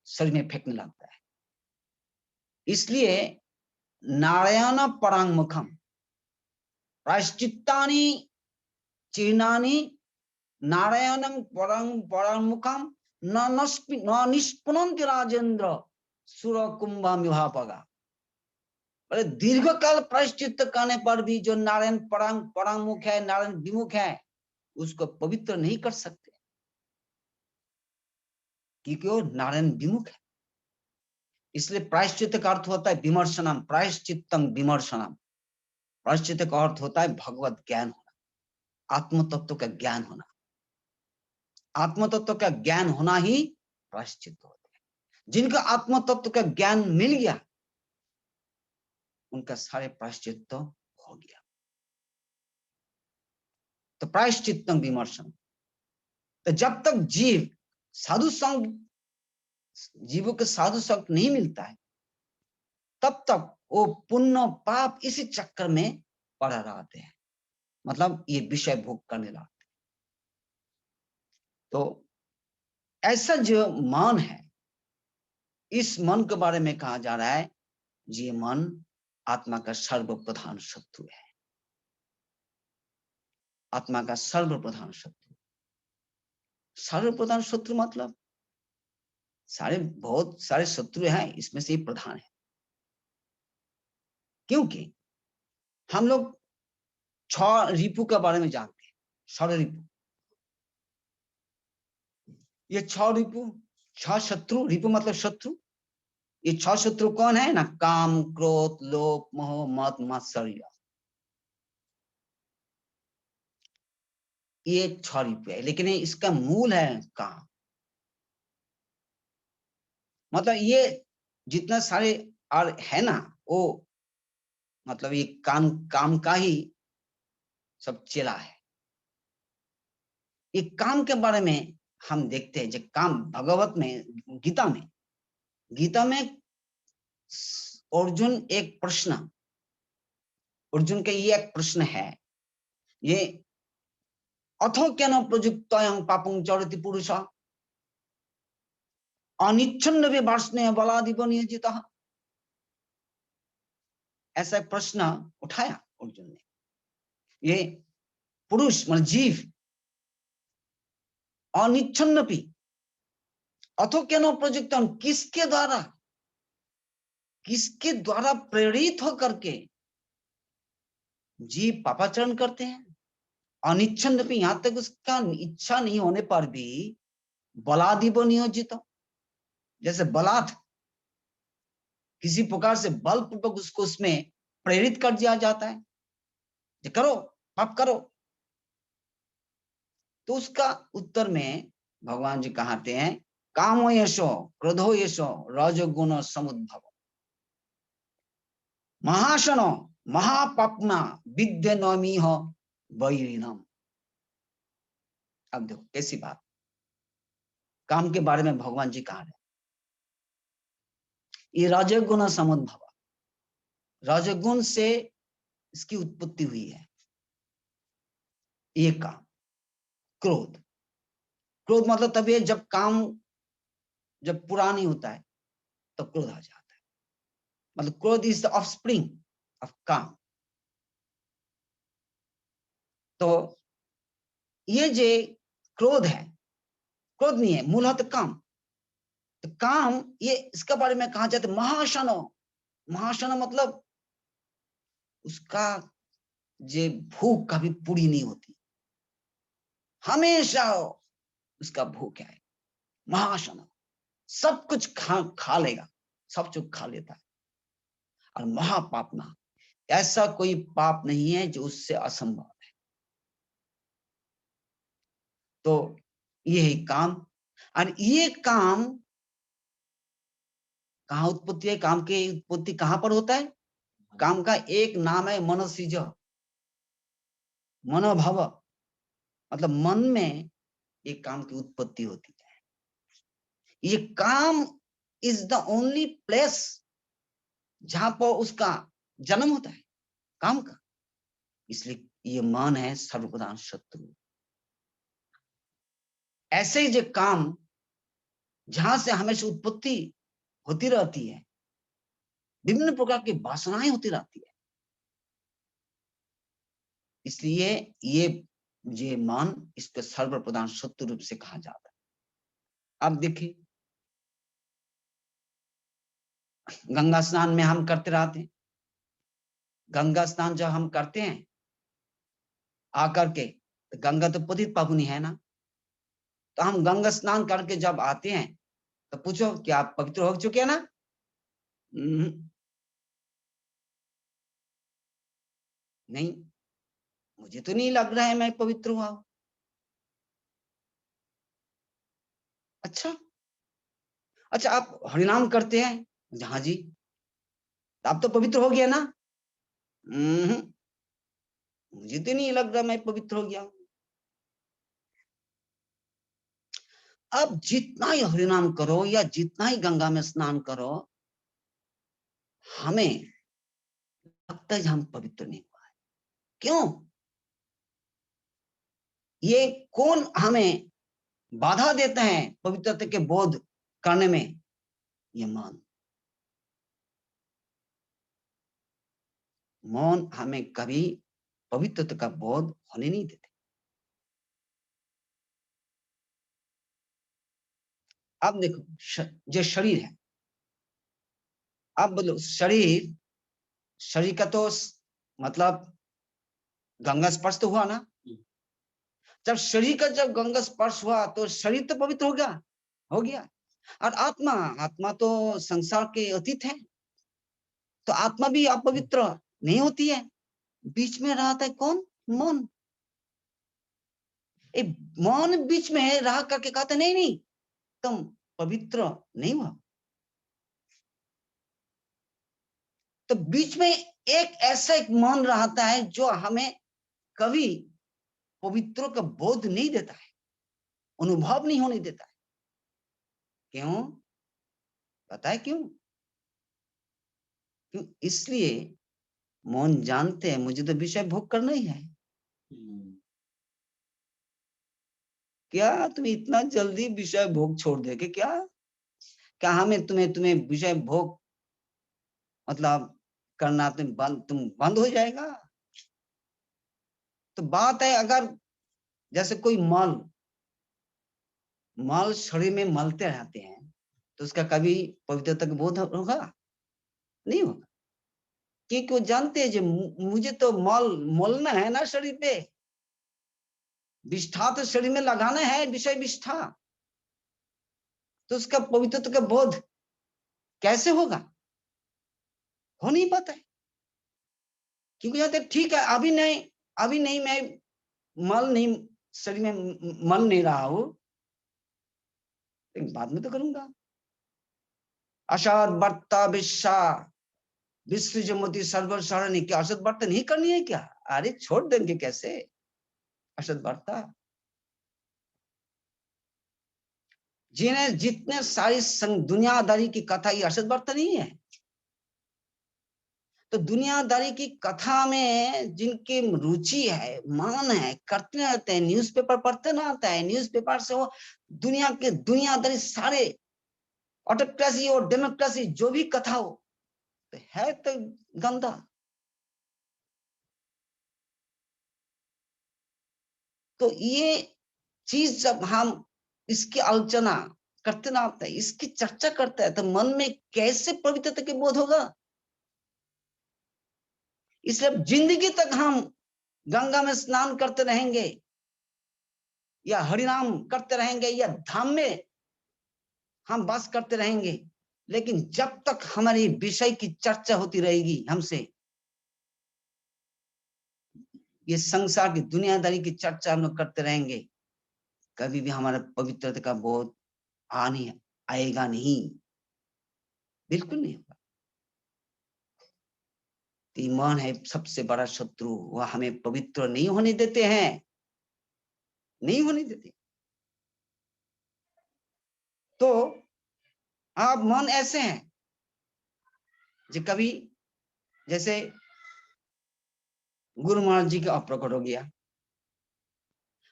S1: शरीर में फेंकने लगता है। इसलिए नारायण परांगमुखम प्रायश्चित्तानि चीर्णानि नारायणं परांगमुखम न निष्पुनन्ति राजेंद्र सुर कुंभ विभापगा। दीर्घ काल प्रायश्चित्त करने पर भी जो नारायण परांगमुख है, नारायण विमुख है, उसको पवित्र नहीं कर सकते, क्योंकि वो नारायण विमुख है। इसलिए प्रायश्चित्त का अर्थ होता है विमर्शनम, प्रायश्चित्तम विमर्शनम। प्रायश्चित्त का अर्थ होता है भगवत ज्ञान होना, आत्म तत्व का ज्ञान होना। आत्म तत्व का ज्ञान होना ही प्रायश्चित्त होता है। जिनका आत्म तत्व का ज्ञान मिल गया, उनका सारे प्रायश्चित्त हो गया। तो प्रायश्चित्तम विमर्शन। तो जब तक जीव साधु संग, जीवों के साधु संग नहीं मिलता है, तब तक वो पुण्य पाप इसी चक्कर में पड़ा रहते हैं। मतलब ये विषय भोग करने लगते हैं। तो ऐसा जो मन है, इस मन के बारे में कहा जा रहा है, ये मन आत्मा का सर्वप्रधान शत्रु है। आत्मा का सर्वप्रधान शत्रु। सर्वप्रधान शत्रु मतलब बहुत सारे शत्रु हैं, इसमें से प्रधान है। क्योंकि हम लोग 6 रिपु के बारे में जानते हैं। 6 रिपु, ये 6 रिपु, 6 शत्रु। रिपु मतलब शत्रु। ये 6 शत्रु कौन है ना? काम, क्रोध, लोभ, मोह, मद, मात्सर्य। ये 6 रिपु है, लेकिन इसका मूल है काम। मतलब ये जितना सारे और है ना, वो मतलब ये काम का ही सब चला है। ये काम के बारे में हम देखते हैं, जो काम भगवत में, गीता में अर्जुन का ये एक प्रश्न है, ये अथो क्या न प्रयुक्तयं पापं चरति पुरुष अनिच्छन्न वे वार्ष्णेय बलादिव नियोजितः। ऐसा प्रश्न उठाया अर्जुन ने। ये पुरुष मतलब जीव अनिच्छन्न भी अथो केनो प्रयुक्तम, किसके द्वारा प्रेरित होकर के जीव पापाचरण करते हैं। अनिच्छन भी, यहां तक उसका इच्छा नहीं होने पर भी बलादिव नियोजित, जैसे बलात् किसी प्रकार से बलपूर्वक उसको उसमें प्रेरित कर दिया जाता है, जो करो पाप करो। तो उसका उत्तर में भगवान जी कहते हैं, कामो यशो क्रोधो यशो रजोगुण समुद्भव महाशनो महापापना विद्य नौमी हो वैरिणम। अब देखो कैसी बात, काम के बारे में भगवान जी कह रहे हैं, ये रजोगुण समुद्भव, रजोगुण से इसकी उत्पत्ति हुई है। ये काम, क्रोध, क्रोध मतलब तभी जब काम जब पूरा नहीं होता है तो क्रोध आ जाता है, मतलब क्रोध इज द ऑफस्प्रिंग ऑफ काम। तो ये जो क्रोध है, क्रोध नहीं है, मूलतः काम। तो काम, ये इसके बारे में कहा जाता है महाशनो। महाशनो मतलब उसका जो भूख कभी पूरी नहीं होती, हमेशा उसका भूख है। महाशनो सब कुछ खा लेगा, सब कुछ खा लेता है। और महापापना, ऐसा कोई पाप नहीं है जो उससे असंभव है। तो ये है काम। और ये काम कहाँ उत्पत्ति है, काम की उत्पत्ति कहाँ पर होता है? काम का एक नाम है मनोसिज, मनोभव, मतलब मन में एक काम की उत्पत्ति होती है। ये काम इज द ओनली प्लेस जहां पर उसका जन्म होता है, काम का। इसलिए ये मन है सर्वप्रधान शत्रु। ऐसे ही जो काम जहां से हमेशा उत्पत्ति होती रहती है, विभिन्न प्रकार की वासनाएं होती रहती है, इसलिए ये मन इसके सर्वप्रधान शत्रु रूप से कहा जाता है। अब देखिए, गंगा स्नान में हम करते रहते हैं, गंगा स्नान जब हम करते हैं आकर के, तो गंगा तो पतित पावनी है ना, तो हम गंगा स्नान करके जब आते हैं तो पूछो क्या आप पवित्र हो चुके हैं ना? नहीं, मुझे तो नहीं लग रहा है मैं पवित्र हुआ हूं। अच्छा अच्छा, आप हरिनाम करते हैं? हाँ जी, आप तो पवित्र हो गया ना? मुझे तो नहीं लग रहा मैं पवित्र हो गया हूं। अब जितना ही हरिनाम करो या जितना ही गंगा में स्नान करो, हमें लगता है हम पवित्र नहीं हुआ है। क्यों? ये कौन हमें बाधा देते हैं पवित्रता के बोध करने में? ये मन। मौन हमें कभी पवित्रता का बोध होने नहीं देते। अब देखो, जो शरीर है, अब बोलो शरीर का तो मतलब गंगा स्पर्श तो हुआ ना। जब शरीर का जब गंगा स्पर्श हुआ तो शरीर तो पवित्र हो गया। और आत्मा तो संसार के अतीत है, तो आत्मा भी अपवित्र नहीं होती है। बीच में रहता है कौन? मन। मन बीच में है, रह करके कहते नहीं तुम पवित्र नहीं हुआ। तो बीच में एक ऐसा एक मन रहता है जो हमें कभी पवित्रों का बोध नहीं देता है, अनुभव नहीं होने देता है। क्यों? पता है क्यों? क्यों? इसलिए मन जानते हैं मुझे तो विषय भोग करना ही है। क्या तुम इतना जल्दी विषय भोग छोड़ देगे क्या? क्या हमें तुम्हें विषय भोग मतलब करना तुम बंद हो जाएगा? तो बात है, अगर जैसे कोई मल मल शरीर में मलते रहते हैं तो उसका कभी पवित्रता का बोध होगा? नहीं होगा, क्योंकि वो जानते हैं जो मुझे तो मलना है ना शरीर पे, विष्ठा तो शरीर में लगाना है, विषय विष्ठा, तो उसका पवित्रता का बोध कैसे होगा? हो नहीं पाता है, क्योंकि कहते ठीक है अभी नहीं मैं मल नहीं शरीर में मल नहीं रहा हूं, लेकिन बाद में तो करूंगा। असाद वर्ता विश्व जमती सर्वर सरणी, क्या असद वर्ता नहीं करनी है क्या? अरे छोड़ देंगे कैसे असद वर्ता? जिन्हें जितने सारी दुनियादारी की कथा, ये असद वर्ता नहीं है। तो दुनियादारी की कथा में जिनकी रुचि है, मान है, करते रहते हैं, न्यूज़पेपर पढ़ते ना आता है, न्यूज़पेपर से वो दुनिया के दुनियादारी सारे ऑटोक्रेसी और डेमोक्रेसी जो भी कथा हो तो है तो गंदा। तो ये चीज जब हम इसकी आलोचना करते ना आता है, इसकी चर्चा करते हैं, तो मन में कैसे पवित्रता के बोध होगा? इसलिए जिंदगी तक हम गंगा में स्नान करते रहेंगे या हरिनाम करते रहेंगे या धाम में हम वास करते रहेंगे, लेकिन जब तक हमारी विषय की चर्चा होती रहेगी हमसे, ये संसार की दुनियादारी की चर्चा हम लोग करते रहेंगे, कभी भी हमारा पवित्रता का बोध आएगा नहीं, बिल्कुल नहीं होगा। ईमान है सबसे बड़ा शत्रु, वह हमें पवित्र नहीं होने देते हैं, नहीं होने देते। तो आप मन ऐसे हैं जो कभी जैसे गुरु महाराज जी का अप्रकट हो गया,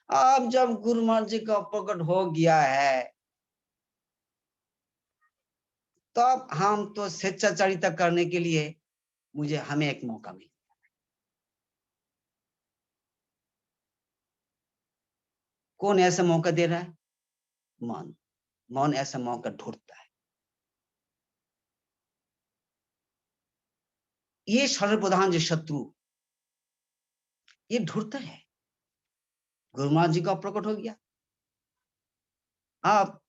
S1: अब जब गुरु महाराज जी का अप्रकट हो गया है तब हम तो स्वेच्छाचारिता करने के लिए हमें एक मौका मिला। कौन ऐसा मौका दे रहा है? मन ऐसा मौका ढूंढता है। ये सर्वप्रधान जो शत्रु ये ढूंढता है। गुरु महाराज जी का प्रकट हो गया, आप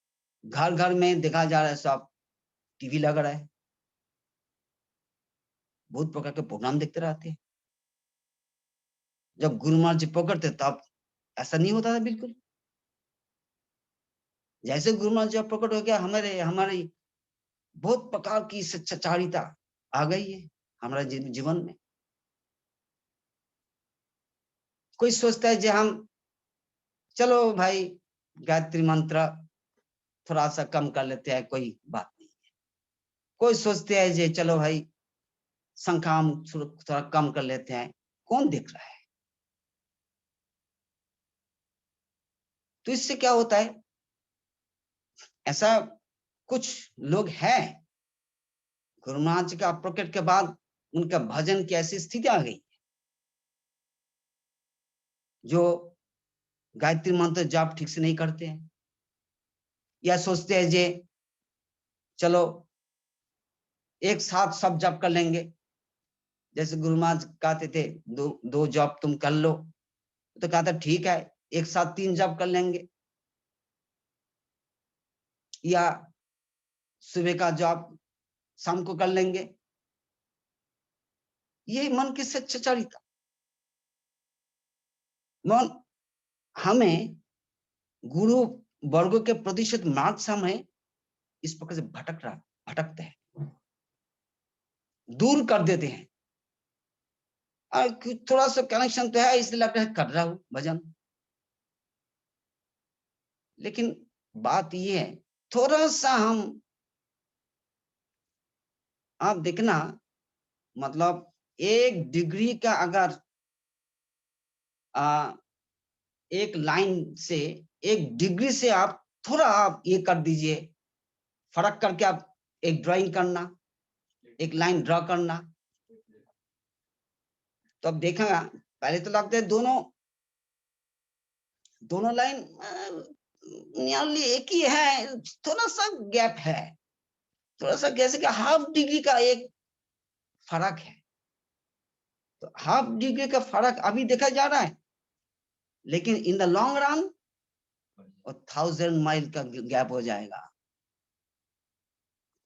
S1: घर घर में देखा जा रहा है, सब टीवी लग रहा है, बहुत प्रकार के प्रोग्राम देखते रहते हैं। जब गुरु महाराज जी पकड़ते तब ऐसा नहीं होता था बिल्कुल। जैसे गुरु महाराज जी प्रकट हो गया, हमारी बहुत प्रकार की सच्चारिता आ गई है हमारे जीवन में। कोई सोचता है जो हम चलो भाई गायत्री मंत्र थोड़ा सा कम कर लेते हैं, कोई बात नहीं है। कोई सोचते है जो चलो भाई संखाम थोड़ा कम कर लेते हैं, कौन देख रहा है? तो इससे क्या होता है, ऐसा कुछ लोग हैं गुरु महाराज जी का प्रकट के बाद उनका भजन की ऐसी स्थिति आ गई जो गायत्री मंत्र जाप ठीक से नहीं करते हैं, या सोचते हैं जे चलो एक साथ सब जप कर लेंगे। जैसे गुरु महाराज कहते थे दो जप तुम कर लो, तो कहता ठीक है एक साथ 3 जप कर लेंगे, या सुबह का जप शाम को कर लेंगे। ये मन की सच्चारिता, मन हमें गुरु वर्गों के प्रतिशत मार्ग से हमें इस प्रकार से भटकते हैं, दूर कर देते हैं। और थोड़ा सा कनेक्शन तो है इसलिए लगता है कर रहा हूं भजन, लेकिन बात ये है थोड़ा सा हम आप देखना, मतलब 1 डिग्री का अगर एक लाइन से 1 डिग्री से आप थोड़ा आप ये कर दीजिए, फर्क करके आप एक ड्राइंग करना, एक लाइन ड्रॉ करना, तो अब देखा पहले तो लगता है दोनों लाइन नियरली एक ही है, थोड़ा सा गैप है, थोड़ा सा जैसे कि हाफ डिग्री का एक फर्क है। तो हाफ डिग्री का फर्क अभी देखा जा रहा है, लेकिन in the long run 1000 mile का गैप हो जाएगा।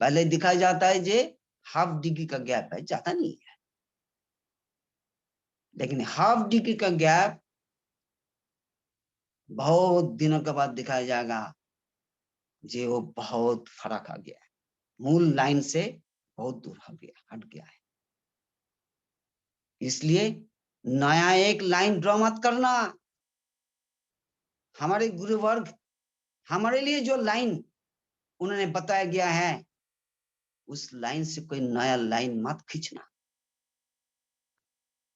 S1: पहले दिखाया जाता है जे हाफ डिग्री का गैप है, ज्यादा नहीं है, लेकिन हाफ डिग्री का गैप बहुत दिनों के बाद दिखाया जाएगा जे वो बहुत फर्क आ गया है, मूल लाइन से बहुत दूर हट गया है। इसलिए नया एक लाइन ड्रॉ मत करना। हमारे गुरु वर्ग हमारे लिए जो लाइन उन्होंने बताया गया है, उस लाइन से कोई नया लाइन मत खींचना।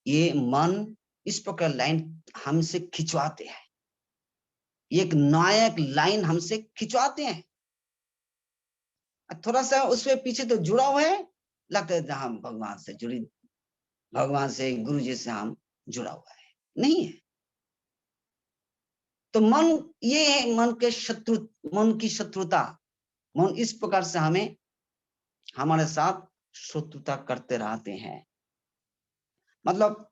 S1: ये मन इस प्रकार लाइन हमसे खिंचवाते हैं, एक नायक लाइन हमसे खिंचवाते हैं, थोड़ा सा उसमें पीछे तो जुड़ा हुआ है, लगता है हम भगवान से जुड़ी, भगवान से गुरु जी से हम जुड़ा हुआ है, नहीं है। तो मन ये है, मन के शत्रु, मन की शत्रुता, मन इस प्रकार से हमें हमारे साथ शत्रुता करते रहते हैं। मतलब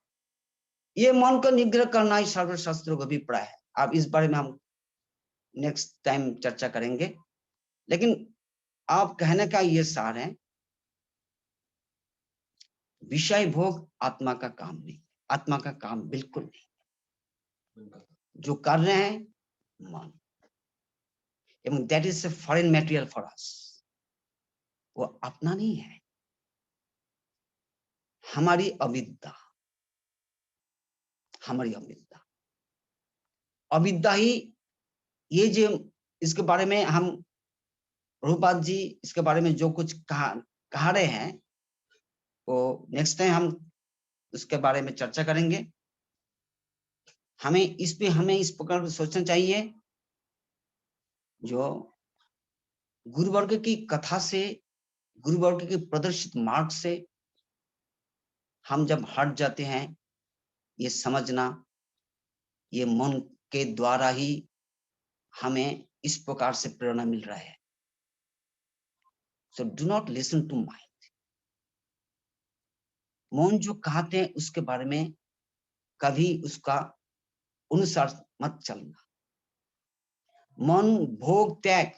S1: ये मन को निग्रह करना ही सर्वशास्त्रों का भी पढ़ा है। अब इस बारे में हम नेक्स्ट टाइम चर्चा करेंगे, लेकिन आप कहने का ये सार है, विषय भोग आत्मा का काम नहीं, आत्मा का काम बिल्कुल नहीं। जो कर रहे हैं मन, एवं that is a foreign material for us, वो अपना नहीं है, हमारी अविद्या, हमारी अविद्या, अविद्या ही ये जो इसके बारे में हम प्रभुपाद जी इसके बारे में जो कुछ कहा रहे हैं, वो नेक्स्ट टाइम हम उसके बारे में चर्चा करेंगे। हमें इस प्रकार सोचना चाहिए, जो गुरुवर्ग की कथा से, गुरुवर्ग के प्रदर्शित मार्ग से हम जब हट जाते हैं, ये समझना ये मन के द्वारा ही हमें इस प्रकार से प्रेरणा मिल रहा है। So do not listen to mind. मन जो कहते हैं उसके बारे में कभी उसका अनुसार मत चलना। मन भोग त्याग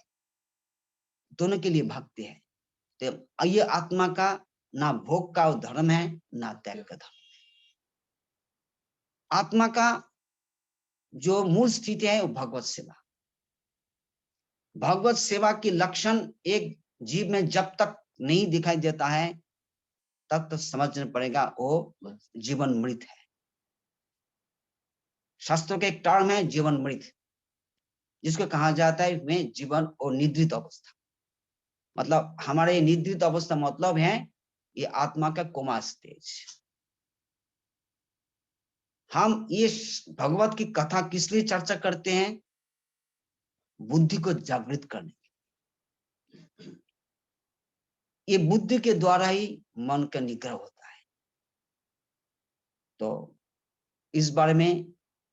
S1: दोनों के लिए भक्त है। तो ये आत्मा का ना भोग का धर्म है, ना त्याग का धर्म है। आत्मा का जो मूल स्थिति है वो भगवत सेवा। भगवत सेवा की लक्षण एक जीव में जब तक नहीं दिखाई देता है, तब तक समझना पड़ेगा वो जीवन मृत है। शास्त्रों के एक टर्म है जीवन मृत, जिसको कहा जाता है में जीवन और निद्रित अवस्था। मतलब हमारे निद्रित अवस्था मतलब है ये आत्मा का कोमा स्टेज। हम ये भगवत की कथा किस लिए चर्चा करते हैं? बुद्धि को जागृत करने के लिए। ये बुद्धि के द्वारा ही मन का निग्रह होता है। तो इस बारे में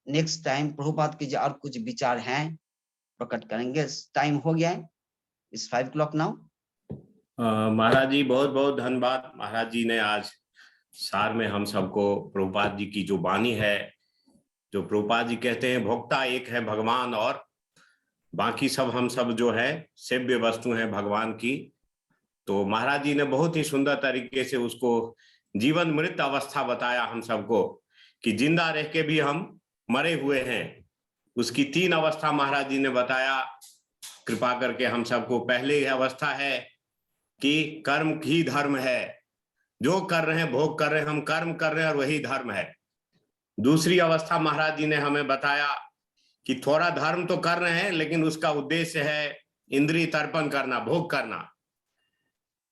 S1: नेक्स्ट टाइम प्रभुपाद के जो और कुछ विचार हैं प्रकट करेंगे। टाइम हो गया है, इस 5 o'clock नाउ।
S2: महाराज जी बहुत बहुत धन्यवाद। महाराज जी ने आज सार में हम सबको प्रभुपाद जी की जो वाणी है, जो प्रभुपाद जी कहते हैं भोक्ता एक है भगवान और बाकी सब हम सब जो है सेव्य वस्तु हैं भगवान की। तो महाराज जी ने बहुत ही सुंदर तरीके से उसको जीवन मृत अवस्था बताया हम सबको, कि जिंदा रह के भी हम मरे हुए हैं। उसकी 3 अवस्था महाराज जी ने बताया कृपा करके हम सबको। पहले अवस्था है कि कर्म ही धर्म है, जो कर रहे हैं भोग कर रहे हैं, हम कर्म कर रहे हैं और वही धर्म है। दूसरी अवस्था महाराज जी ने हमें बताया कि थोड़ा धर्म तो कर रहे हैं लेकिन उसका उद्देश्य है इंद्रिय तर्पण करना, भोग करना।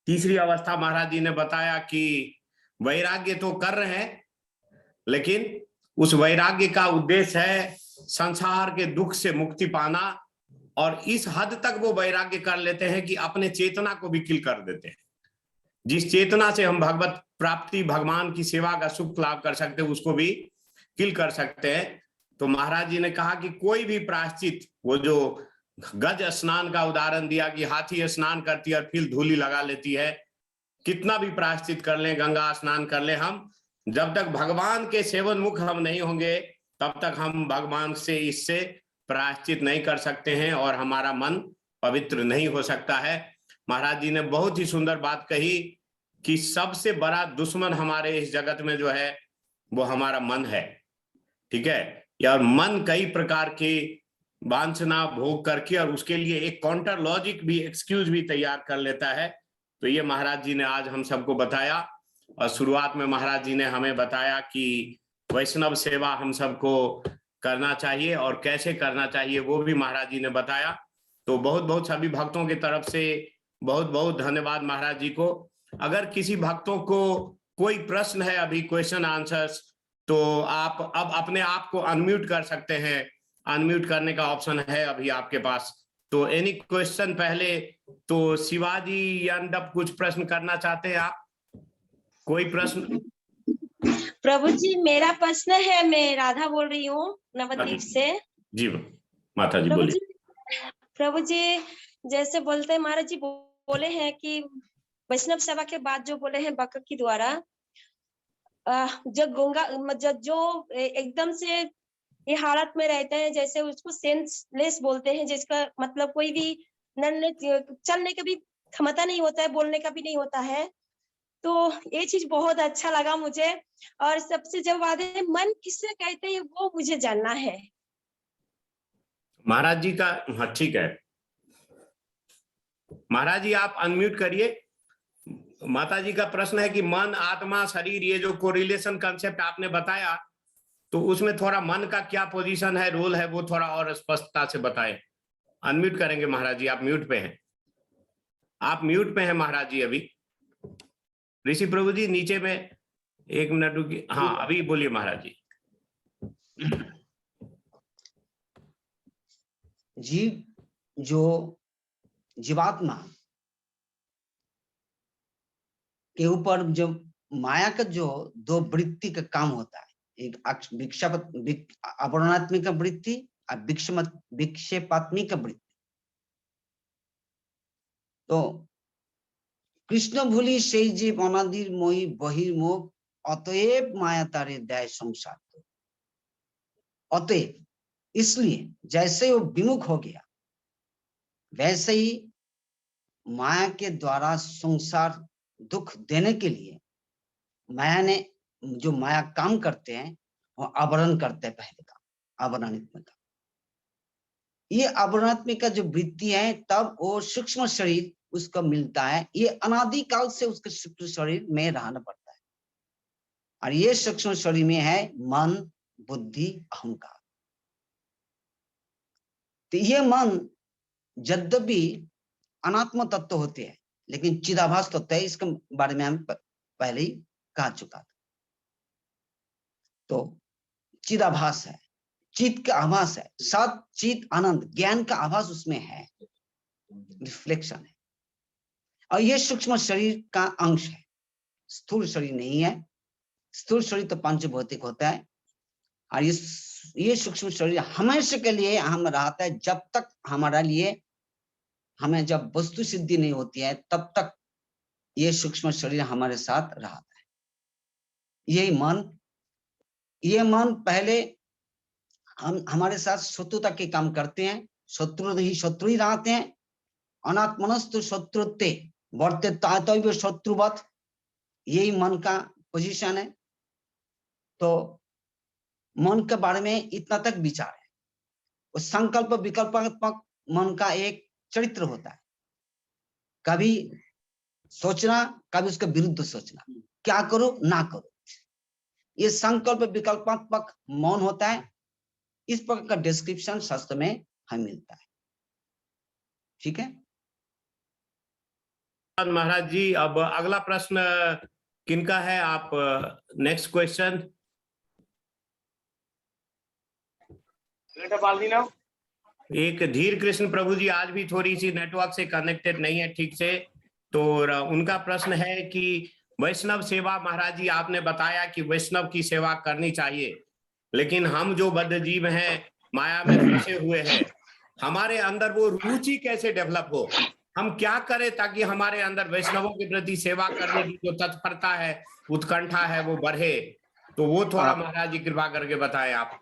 S2: तीसरी अवस्था महाराज जी ने बताया कि वैराग्य तो कर रहे हैं लेकिन उस वैराग्य का उद्देश्य है संसार के दुख से मुक्ति पाना, और इस हद तक वो वैराग्य कर लेते हैं कि अपने चेतना को भी किल कर देते हैं। जिस चेतना से हम भगवत प्राप्ति, भगवान की सेवा का सुख लाभ कर सकते हैं, उसको भी किल कर सकते हैं। तो महाराज जी ने कहा कि कोई भी प्रायश्चित, वो जो गज स्नान का उदाहरण दिया कि हाथी स्नान करती है और फिर धूली लगा लेती है। कितना भी प्रायश्चित कर लें, गंगा स्नान कर लें, हम जब तक भगवान के सेवन मुख हम नहीं होंगे तब तक हम भगवान से इससे प्रायश्चित नहीं कर सकते हैं और हमारा मन पवित्र नहीं हो सकता है। महाराज जी ने बहुत ही सुंदर बात कही कि सबसे बड़ा दुश्मन हमारे इस जगत में जो है वो हमारा मन है। ठीक है, यार मन कई प्रकार की वांछना भोग करके और उसके लिए एक काउंटर लॉजिक भी, एक्सक्यूज भी तैयार कर लेता है। तो ये महाराज जी ने आज हम सबको बताया। और शुरुआत में महाराज जी ने हमें बताया कि वैष्णव सेवा हम सबको करना चाहिए और कैसे करना चाहिए वो भी महाराज जी ने बताया। तो बहुत बहुत सभी भक्तों की तरफ से बहुत बहुत धन्यवाद महाराज जी को। अगर किसी भक्तों को कोई प्रश्न है, अभी क्वेश्चन आंसर्स, तो आप अब अपने आप को अनम्यूट कर सकते हैं। अनम्यूट करने का ऑप्शन है अभी आपके पास। तो एनी क्वेश्चन पहले तो शिवाजी यादव कुछ प्रश्न करना चाहते हैं आप? कोई प्रश्न?
S4: प्रभु जी मेरा प्रश्न है, मैं राधा बोल रही हूँ नवद्वीप से।
S2: जी माता जी बोलिए।
S4: प्रभु जी जैसे बोलते हैं, महाराज जी बोले हैं कि वैष्णव सेवा के बाद जो बोले हैं बक की द्वारा जो गंगा जो एकदम से ये हालत में रहते हैं, जैसे उसको सेंसलेस बोलते हैं, जिसका मतलब कोई भी चलने का भी क्षमता नहीं होता है, बोलने का भी नहीं होता है। तो ये चीज बहुत अच्छा लगा मुझे। और सबसे जब बात है मन किससे कहते हैं वो मुझे जानना है
S2: महाराज जी का। हाँ ठीक है, महाराज जी आप अनम्यूट करिए। माता जी का प्रश्न है कि मन, आत्मा, शरीर, ये जो कोरिलेशन कंसेप्ट आपने बताया, तो उसमें थोड़ा मन का क्या पोजीशन है, रोल है, वो थोड़ा और स्पष्टता से बताएं। अनम्यूट करेंगे महाराज जी, आप म्यूट पे हैं। आप म्यूट पे हैं महाराज जी अभी। ऋषि प्रभु जी नीचे में 1 मिनट रुकिए। हाँ अभी बोलिए महाराज जी।
S1: जीव जो जीवात्मा के ऊपर जो माया का जो 2 वृत्ति का काम होता है, एक आवरणात्मिक वृत्ति और विक्षेपात्मिक वृत्ति। तो कृष्ण भूली से जीव अनादिर मोही बहिर्मुख, अतएव माया तारे दया संसार। अतएव इसलिए जैसे वो विमुख हो गया वैसे ही माया के द्वारा संसार दुख देने के लिए माया ने जो माया काम करते हैं वो आवरण करते हैं। पहले का आवरणात्मिक का, ये आवरणात्मिक का जो वृत्ति है तब वो सूक्ष्म शरीर उसको मिलता है। ये अनादि काल से उसके सूक्ष्म शरीर में रहना पड़ता है और ये सूक्ष्म शरीर में है मन, बुद्धि, अहंकार। तो ये मन यद्यपि अनात्म तत्व होते हैं लेकिन चिदाभास तत्व है, इसके बारे में हम पहले ही कहा चुका था। तो चिदाभास है, चित का आभास है, सत चित आनंद ज्ञान का आभास उसमें है, रिफ्लेक्शन है। और ये सूक्ष्म शरीर का अंश है, स्थूल शरीर नहीं है। स्थूल शरीर तो पंचभौतिक होता है और ये सूक्ष्म शरीर हमेशा के लिए हम रहता है। जब तक हमारा लिए हमें जब वस्तु सिद्धि नहीं होती है तब तक ये सूक्ष्म शरीर हमारे साथ रहता है। ये मन पहले हमारे साथ शत्रुता के काम करते हैं, शत्रु ही रहते हैं। अनात्मनस्तु शत्रुत्ते वर्ते तातैव शत्रुवत्, यही मन का पोजीशन है। तो मन के बारे में इतना तक विचार है। उस संकल्प विकल्पात्मक मन का एक चरित्र होता है, कभी सोचना कभी उसके विरुद्ध सोचना, क्या करो ना करो। ये संकल्प विकल्पात्मक मौन होता है। इस प्रकार का डिस्क्रिप्शन शास्त्र में हमें मिलता है। ठीक है
S2: महाराज जी, अब अगला प्रश्न किनका है? आप नेक्स्ट क्वेश्चन। एक धीर कृष्ण प्रभु जी आज भी थोड़ी सी नेटवर्क से कनेक्टेड नहीं है ठीक से, तो उनका प्रश्न है कि वैष्णव सेवा, महाराज जी आपने बताया कि वैष्णव की सेवा करनी चाहिए, लेकिन हम जो बद्ध जीव हैं, माया में फंसे हुए हैं, हमारे अंदर वो रुचि कैसे डेवलप हो, हम क्या करें ताकि हमारे अंदर वैष्णवों के प्रति सेवा करने की जो तत्परता है, उत्कंठा है, वो बढ़े। तो वो थोड़ा महाराज जी कृपा करके बताएं आप।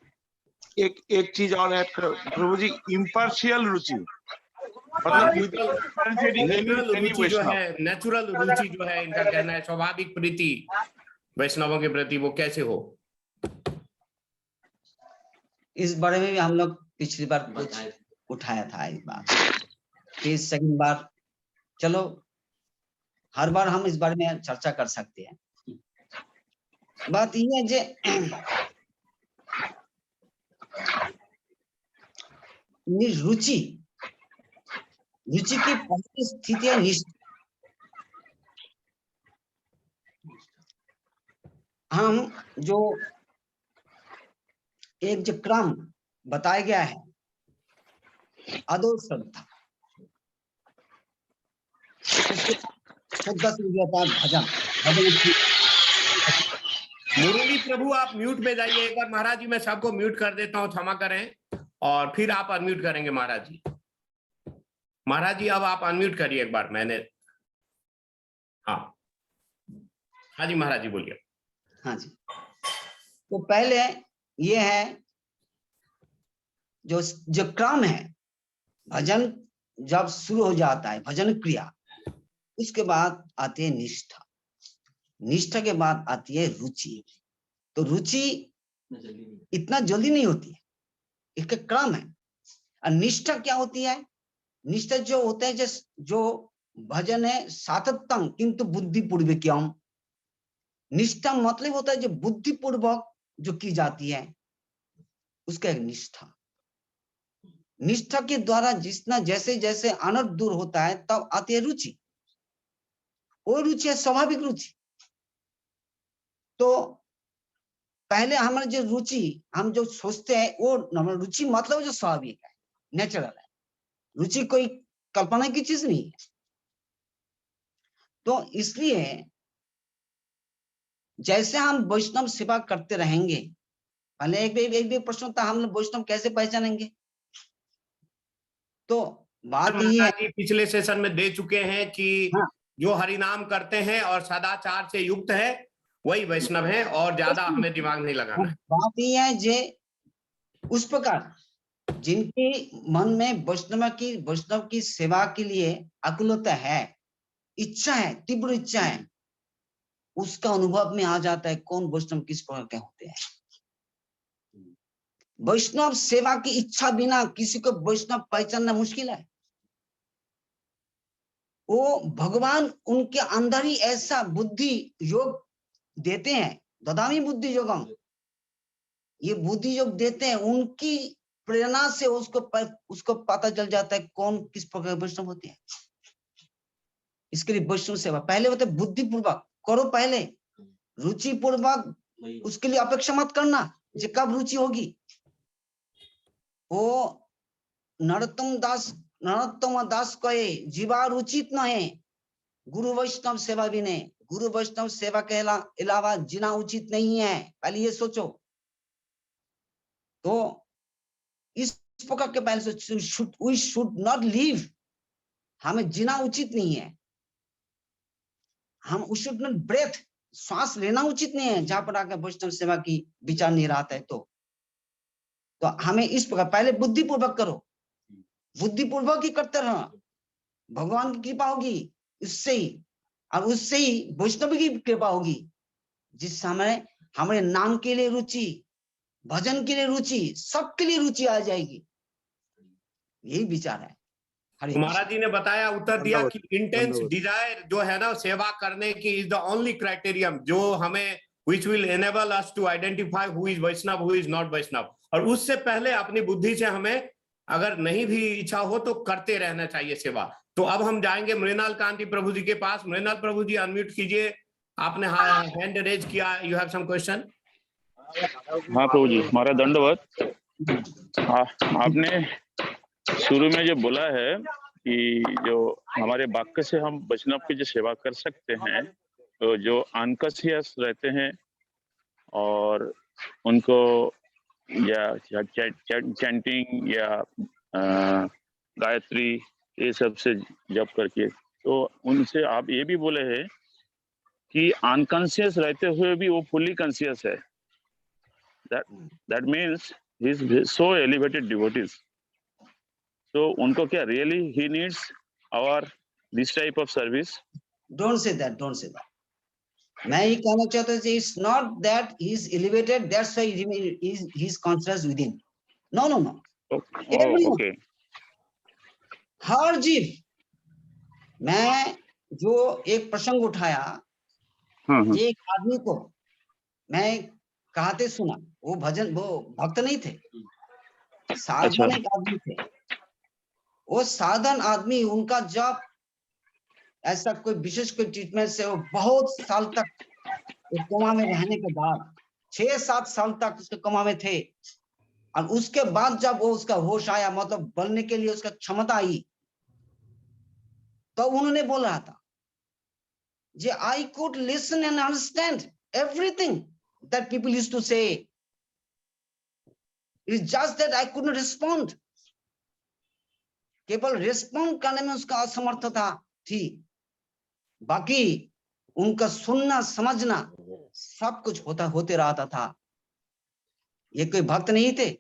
S5: एक चीज और ऐड करो प्रभु जी, इम्पार्शियल रुचि, मतलब
S2: नेचुरल रुचि जो है, नेचुरल रुचि जो है, इनका कहना है स्वाभाविक प्रीति वैष्णवों के प्रति वो कैसे हो।
S1: इस बारे में भी हम लोग पिछली बार कुछ उठाया था इस बार, फिर सेकंड बार, चलो हर बार हम इस बारे में चर्चा कर सकते हैं। बात यह है जे रुचि की पहली स्थिति है निष्ठा। हम जो एक जो क्रम बताया गया है, आदर श्रद्धा, भजन।
S2: मुरली प्रभु आप म्यूट में जाइए एक बार। महाराज जी मैं सबको म्यूट कर देता हूँ, क्षमा करें, और फिर आप अनम्यूट करेंगे महाराज जी। महाराज जी अब आप अनम्यूट करिए एक बार। मैंने हाँ जी महाराज जी बोलिए।
S1: हाँ जी, तो पहले ये है जो क्रम है, भजन जब शुरू हो जाता है, भजन क्रिया, उसके बाद आती है निष्ठा, निष्ठा के बाद आती है रुचि। तो रुचि इतना जल्दी नहीं होती है, इसका क्रम है। और निष्ठा क्या होती है? निष्ठा जो होता है जो भजन है सातत्यं किंतु बुद्धिपूर्वकम्। निष्ठा मतलब होता है जो बुद्धिपूर्वक जो की जाती है, उसका एक निष्ठा। निष्ठा के द्वारा जितना जैसे जैसे अनर्थ दूर होता है तब आती है रुचि। वो रुचि है स्वाभाविक रुचि। तो पहले हमारे जो रुचि हम जो सोचते हैं वो रुचि मतलब जो स्वाभाविक है, नेचुरल है। रुचि कोई कल्पना की चीज नहीं है। तो इसलिए जैसे हम वैष्णव सेवा करते रहेंगे, पहले एक भी प्रश्न था, हम वैष्णव कैसे पहचानेंगे? तो बात ये है,
S2: पिछले सेशन में दे चुके हैं कि
S1: हाँ,
S2: जो हरिनाम करते हैं और सदाचार से युक्त है वही वैष्णव है, और ज्यादा हमें दिमाग नहीं लगाना है।
S1: बात ये है जे उस प्रकार जिनके मन में वैष्णव की सेवा के लिए आकुलता है, इच्छा है, तीव्र इच्छा है, उसका अनुभव में आ जाता है कौन वैष्णव किस प्रकार के होते हैं। वैष्णव सेवा की इच्छा बिना किसी को वैष्णव पहचानना मुश्किल है। वो भगवान उनके अंदर ही ऐसा बुद्धि योग देते हैं, ददामी बुद्धि योगम, ये बुद्धि योग देते हैं, उनकी प्रेरणा से उसको पता चल जाता है कौन किस प्रकार वैष्णव होते हैं। इसके लिए वैष्णव सेवा पहले होते बुद्धिपूर्वक करो, पहले रुचि पूर्वक, उसके लिए अपेक्षा मत करना जो कब रुचि होगी। वो नरोत्तम दास कहे जीवा रुचित न है, गुरु वैष्णव सेवा भी नहीं, गुरु वैष्णव सेवा के अलावा जीना उचित नहीं है, पहले ये सोचो। तो इस प्रकार के पहले वी शुड नॉट लिव, हमें जीना उचित नहीं है। हम वी शुड नॉट ब्रेथ, श्वास लेना उचित नहीं है जहां पर आकर वैष्णव सेवा की विचार नहीं रहता है। तो हमें इस प्रकार पहले बुद्धिपूर्वक करो, बुद्धिपूर्वक ही करते रहना, भगवान की कृपा होगी उससे ही, और उससे ही वैष्णव की कृपा होगी, जिस समय हमारे नाम के लिए रुचि, भजन के लिए रुचि, सबके लिए रुचि आ जाएगी। यही विचार है।
S2: महाराज जी ने बताया, उत्तर दिया कि इंटेंस डिजायर जो है ना सेवा करने की इज द ओनली क्राइटेरियम जो हमें which will enable us to identify who is Vaishnav who is not वैष्णव। और उससे पहले अपनी बुद्धि से हमें अगर नहीं भी इच्छा हो तो करते रहना चाहिए सेवा। तो अब हम जाएंगे मृणाल कांति प्रभु जी के पास। मृणाल प्रभु जी अनम्यूट कीजिए, आपने हैंड रेज किया, यू हैव सम क्वेश्चन।
S6: हाँ प्रभु जी, हमारा दंडवत। आपने शुरू में जो बोला है कि जो हमारे वाक्य से हम वैष्णव की जो सेवा कर सकते हैं, तो जो अनकॉन्शियस रहते हैं और उनको या चैंटिंग या गायत्री ये सब से जप करके, तो उनसे आप ये भी बोले हैं कि अनकॉन्शियस रहते हुए भी वो फुल्ली कॉन्शियस है. That means he's so elevated devotees. So उनको क्या really he needs our this type of service?
S1: Don't say that, don't say that. मैं ये कहना चाहता हूँ, it's not that he is elevated, that's why he is conscious within. No.
S6: Oh,
S1: Everyone.
S6: okay.
S1: हर जीव, मैं जो एक प्रसंग उठाया, ये एक आदमी को मैं कहते सुना, वो भक्त नहीं थे, साधन एक आदमी थे. वो साधन आदमी, उनका जब ऐसा कोई विशेष कोई ट्रीटमेंट से वो बहुत साल तक कोमा में रहने के बाद 6-7 साल तक उसके कोमा में थे, और उसके बाद जब वो उसका होश आया, मतलब बोलने के लिए उसका क्षमता आई, तो उन्होंने बोल रहा था जे I could listen and understand everything that people used to say. It's just that I couldn't respond. केवल रिस्पॉन्ड करने में उसका असमर्थता थी, बाकी उनका सुनना समझना सब कुछ होते रहता था. ये कोई भक्त नहीं थे,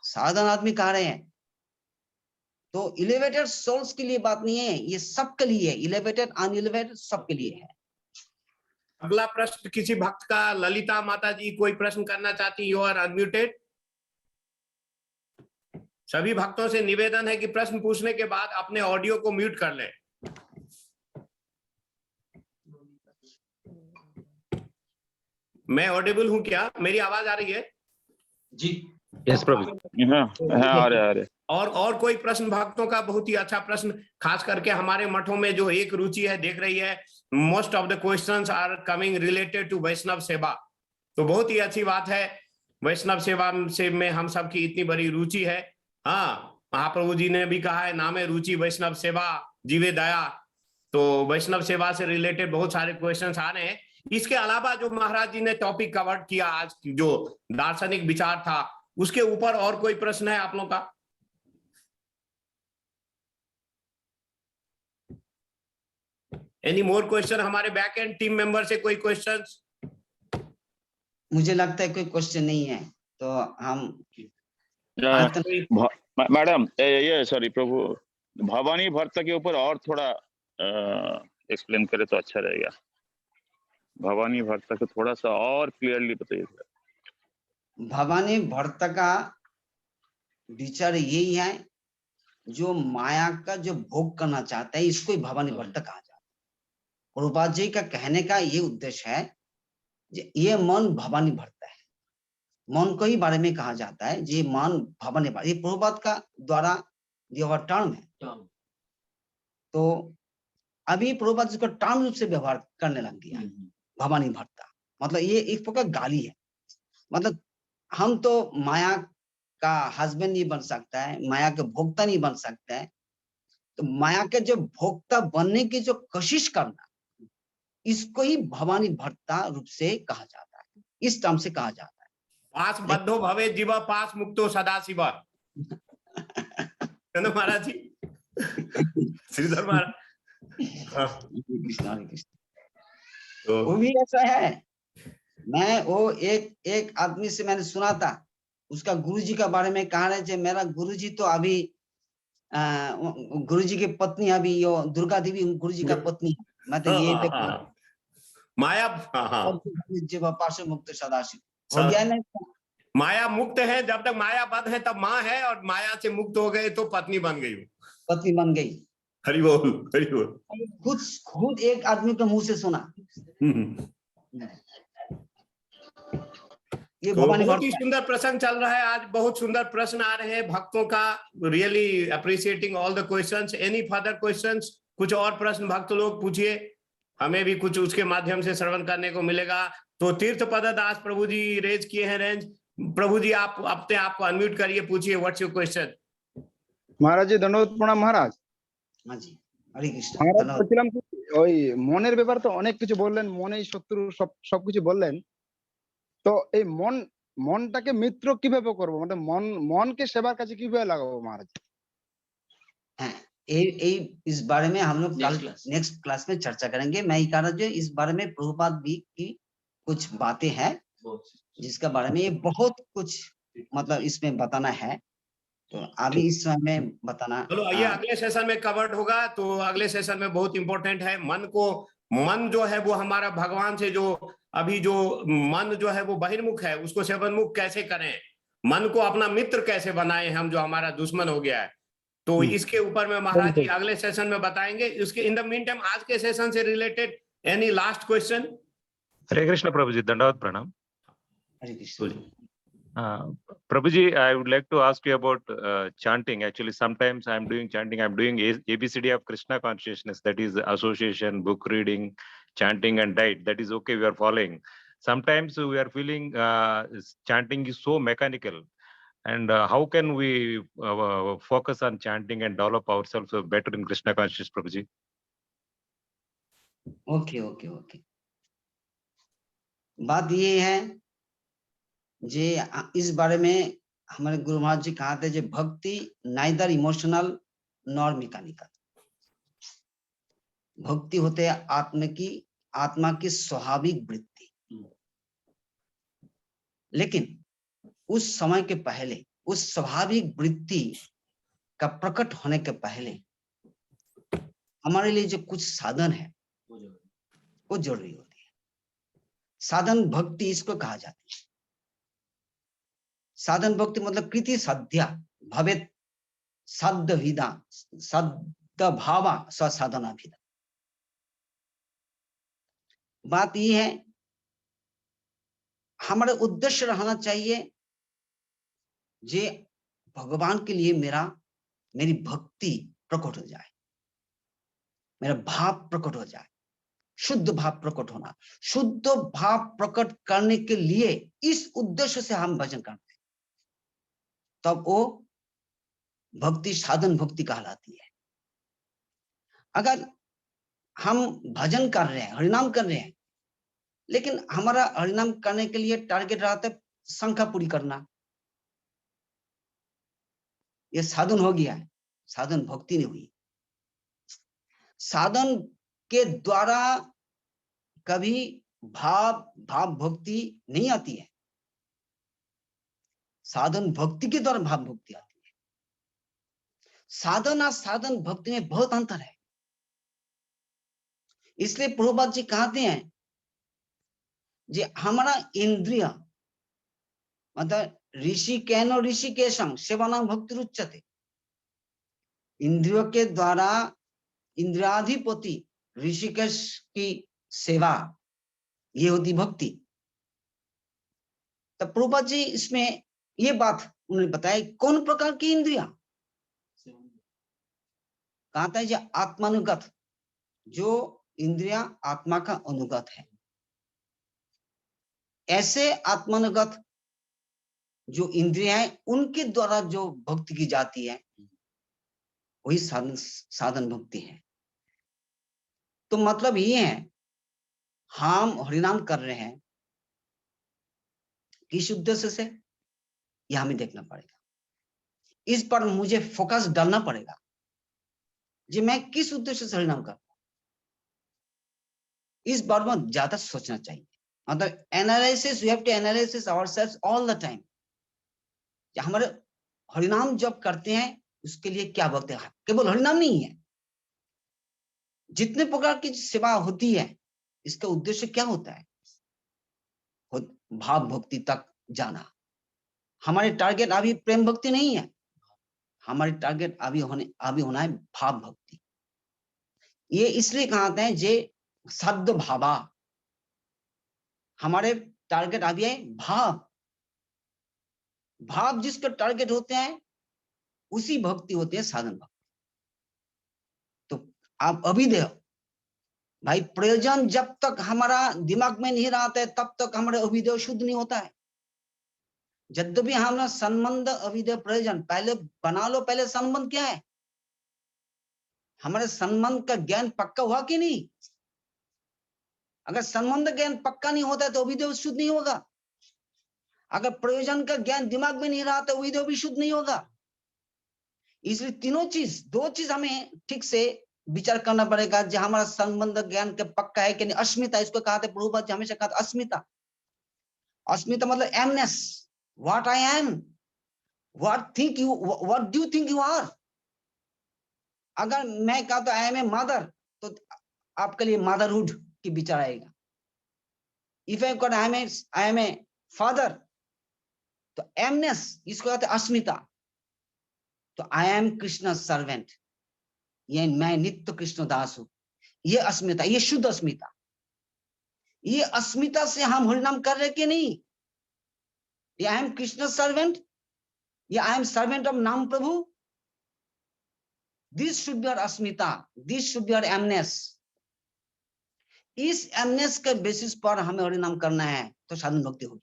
S1: साधन आदमी कह रहे हैं. तो इलेवेटेड सोल्स के लिए बात नहीं है, ये सबके लिए है, इलेवेटेड अनइलेवेटेड सबके लिए है.
S2: अगला प्रश्न किसी भक्त का, ललिता माता जी कोई प्रश्न करना चाहती, यू आर अनम्यूटेड. सभी भक्तों से निवेदन है कि प्रश्न पूछने के बाद अपने ऑडियो को म्यूट कर लें. मैं ऑडिबल हूं क्या? मेरी आवाज आ रही है?
S3: जी यस प्रभु.
S6: हाँ आ रहे.
S2: और कोई प्रश्न भक्तों का? बहुत ही अच्छा प्रश्न, खास करके हमारे मठों में जो एक रुचि है, देख रही है, most of the questions are coming related to Vaishnav seva. तो बहुत ही अच्छी बात है, वैष्णव सेवा से में हम सबकी इतनी बड़ी रुचि है. हाँ, महाप्रभु जी ने भी कहा है, नामे रुचि वैष्णव सेवा जीवे दया. तो वैष्णव सेवा से रिलेटेड बहुत सारे क्वेश्चंस आ रहे हैं. इसके अलावा जो महाराज जी ने टॉपिक कवर किया आज, जो दार्शनिक विचार था, उसके ऊपर और कोई प्रश्न है आप लोगों का? Any more question? हमारे बैक एंड टीम मेंबर से कोई क्वेश्चंस?
S1: मुझे लगता है कोई क्वेश्चन नहीं है, तो हम
S6: मैडम ये सॉरी प्रभु, भवानी भक्त के ऊपर और थोड़ा एक्सप्लेन करे तो अच्छा रहेगा. भवानी भक्त को थोड़ा सा और क्लियरली बताइए.
S1: भवानी भक्त का विचार यही है, जो माया का जो भोग करना चाहता है, इसको ही भवानी भक्त कहा जाता है. प्रभुपाद जी का कहने का ये उद्देश्य है, ये मन भवानी भक्त है, मन को ही बारे में कहा जाता है, ये मन भवानी भक्त. ये प्रभुपाद का द्वारा दिया हुआ टर्म है. तो अभी प्रभुपाद जी को टर्म रूप से व्यवहार करने लग गया है भवानी भक्त. मतलब ये एक प्रकार गाली है. मतलब हम तो माया का हस्बैंड नहीं बन सकता है, माया के भोक्ता नहीं बन सकता है. तो माया के जो भोक्ता बनने की जो कोशिश करना, इसको ही भवानी भक्ता रूप से कहा जाता है, इस टर्म से कहा जाता है.
S2: पास बद्धो भवे जीव पास मुक्तो सदा शिव. महाराज जी, श्रीधर महाराज.
S1: कृष्ण. तो वो भी ऐसा है. मैं वो एक आदमी से मैंने सुना था, उसका गुरुजी का बारे में कहा रहे थे, मेरा गुरुजी तो अभी गुरुजी की पत्नी अभी यो दुर्गा देवी गुरुजी का पत्नी. मैं तो ये
S2: माया
S1: जीव पास मुक्त सदाशिव हो गया. नहीं,
S2: माया मुक्त है, जब तक माया बद्ध है तब माँ है, और माया से मुक्त हो गए तो पत्नी बन गई.
S1: पत्नी बन गई.
S2: हरि बोल, हरि बोल.
S1: खुद एक आदमी के मुंह से सुना. ये
S2: बहुत ही सुंदर प्रसंग चल रहा है आज, बहुत सुंदर प्रश्न आ रहे हैं भक्तों का. Really appreciating all the questions. Any further questions? कुछ और प्रश्न भक्त लोग पूछिए, हमें भी कुछ उसके माध्यम से श्रवण करने को मिलेगा. तो तीर्थ पद दास प्रभु जी रेज किए हैं रेंज. प्रभु जी आप अपने आप को अनम्यूट करिए, पूछिए व्हाट्स योर क्वेश्चन.
S7: महाराज जी दंडवत प्रणाम महाराज.
S1: हाँ जी, हरे कृष्ण.
S7: বলছিলাম ওই মনের ব্যাপারে তো অনেক কিছু বললেন, মনেই শত্রু সবকিছু বললেন. তো এই মনটাকে মিত্র কিভাবে করব, মানে মনকে সেবার কাছে কিভাবে লাগাবো মহারাজ?
S1: हाँ, इस बारे में हम लोग कल नेक्स्ट क्लास में चर्चा करेंगे। मैं ये कह रहा जो इस बारे में प्रभुपाद भी की कुछ बातें हैं जिसका बारे में ये बहुत कुछ मतलब इसमें बताना है, तो अभी इस समय में बताना।
S2: चलो ये अगले सेशन में कवर्ड होगा, तो अगले सेशन में बहुत इंपॉर्टेंट है। मन जो है वो हमारा भगवान से जो अभी जो मन जो है वो बहिर्मुख है, उसको सेवनमुख कैसे करें, मन को अपना मित्र कैसे बनाए हम, जो हमारा दुश्मन हो गया है। तो इसके ऊपर में महाराज जी अगले सेशन में बताएंगे। उसके इन द मीन टाइम आज के सेशन से रिलेटेड एनी लास्ट क्वेश्चन?
S3: हरे कृष्ण प्रभु जी, दंडवत प्रणाम।
S1: हरे Krishna.
S3: Prabhuji, I would like to ask you about chanting. Actually, sometimes I am doing chanting. I am doing ABCD of Krishna consciousness. That is association, book reading, chanting, and diet. That is okay. We are following. Sometimes we are feeling chanting is so mechanical. And how can we focus on chanting and develop ourselves better in Krishna consciousness, Prabhuji?
S1: Okay. बात ये है जे इस बारे में हमारे गुरु महाराज जी कहा थे, जो भक्ति नाइदर इमोशनल नॉर मैकेनिकल। भक्ति होते है आत्मा की स्वाभाविक वृत्ति। लेकिन उस समय के पहले, उस स्वाभाविक वृत्ति का प्रकट होने के पहले हमारे लिए जो कुछ साधन है वो जरूरी होती है। साधन भक्ति इसको कहा जाती है। साधन भक्ति मतलब कृति साध्या भवेत सद्विदा सद्भावा साधनाभिदा। बात ये है हमारा उद्देश्य रहना चाहिए जे भगवान के लिए मेरी भक्ति प्रकट हो जाए, मेरा भाव प्रकट हो जाए, शुद्ध भाव प्रकट होना। शुद्ध भाव प्रकट करने के लिए इस उद्देश्य से हम भजन करते हैं, तब वो भक्ति साधन भक्ति कहलाती है। अगर हम भजन कर रहे हैं, हरिनाम कर रहे हैं, लेकिन हमारा हरिनाम करने के लिए टारगेट रहता है संख्या पूरी करना, ये साधन हो गया है, साधन भक्ति नहीं हुई। साधन के द्वारा कभी भाव भक्ति नहीं आती है, साधन भक्ति के द्वारा भाव भक्ति आती है। साधन और साधन भक्ति में बहुत अंतर है। इसलिए प्रभुपाद जी कहते हैं जे हमारा इंद्रिय मतलब ऋषिकेन ऋषिकेशं सेवानां भक्ति रुच्यते। इंद्रियों के द्वारा इंद्रियाधिपति ऋषिकेश की सेवा, ये होती भक्ति। तब प्रभुपाद जी इसमें ये बात उन्होंने बताया कौन प्रकार की इंद्रिया। कहता है जो आत्मानुगत, जो इंद्रिया आत्मा का अनुगत है, ऐसे आत्मानुगत जो इंद्रिया है उनके द्वारा जो भक्ति की जाती है वही साधन भक्ति है। तो मतलब ये है हम हरिनाम कर रहे हैं किस उद्देश्य से, यह हमें देखना पड़ेगा। इस पर मुझे फोकस डालना पड़ेगा जी मैं किस उद्देश्य से हरिनाम कर रहा हूं। इस बारे में ज्यादा सोचना चाहिए। मतलब analysis, we have to analysis ourselves all the time. हमारे हरिनाम जब करते हैं उसके लिए क्या बोलते हैं, केवल हरिनाम नहीं है, जितने प्रकार की सेवा होती है इसका उद्देश्य क्या होता है, भाव भक्ति तक जाना। हमारे टारगेट अभी प्रेम भक्ति नहीं है, हमारे टारगेट अभी होना है भाव भक्ति। ये इसलिए कहते हैं जे सद् भावा, हमारे टारगेट अभी है भाव जिसका टारगेट होते हैं उसी भक्ति होती है साधन भक्ति। तो आप अभी देखो भाई, प्रयोजन जब तक हमारा दिमाग में नहीं रहता है तब तक हमारे अभिदेव शुद्ध नहीं होता है। यद्यपि हमारा संबंध अभिदेव प्रयोजन पहले बना लो, पहले संबंध क्या है, हमारे संबंध का ज्ञान पक्का हुआ कि नहीं। अगर संबंध ज्ञान पक्का नहीं होता है तो अभिदेव शुद्ध नहीं होगा। अगर प्रयोजन का ज्ञान दिमाग में नहीं रहा तो अभिदेव भी शुद्ध नहीं होगा। इसलिए तीनों चीज, दो चीज हमें ठीक से विचार करना पड़ेगा जो हमारा संबंध ज्ञान के पक्का है कि नहीं। अस्मिता, इसको कहा था प्रभुपाद जी हमेशा कहा था अस्मिता। अस्मिता मतलब amness, what I am, what do you think you are. अगर मैं कहा तो आई एम ए मदर, तो आपके लिए मदरहुड की विचार आएगा। If I am a father, तो एमनेस, इसको कहते हैं अस्मिता। तो आई एम कृष्ण सर्वेंट, ये मैं नित्य कृष्ण दास हूं, ये अस्मिता, ये शुद्ध अस्मिता। ये अस्मिता से हम हरिनाम कर रहे कि नहीं? ये आई एम कृष्ण सर्वेंट, ये I am servant of naam Prabhu. This should be our asmita, this should be our amness. इस एमनेस के बेसिस पर हमें हरिनाम करना है तो साधन भक्ति होगी।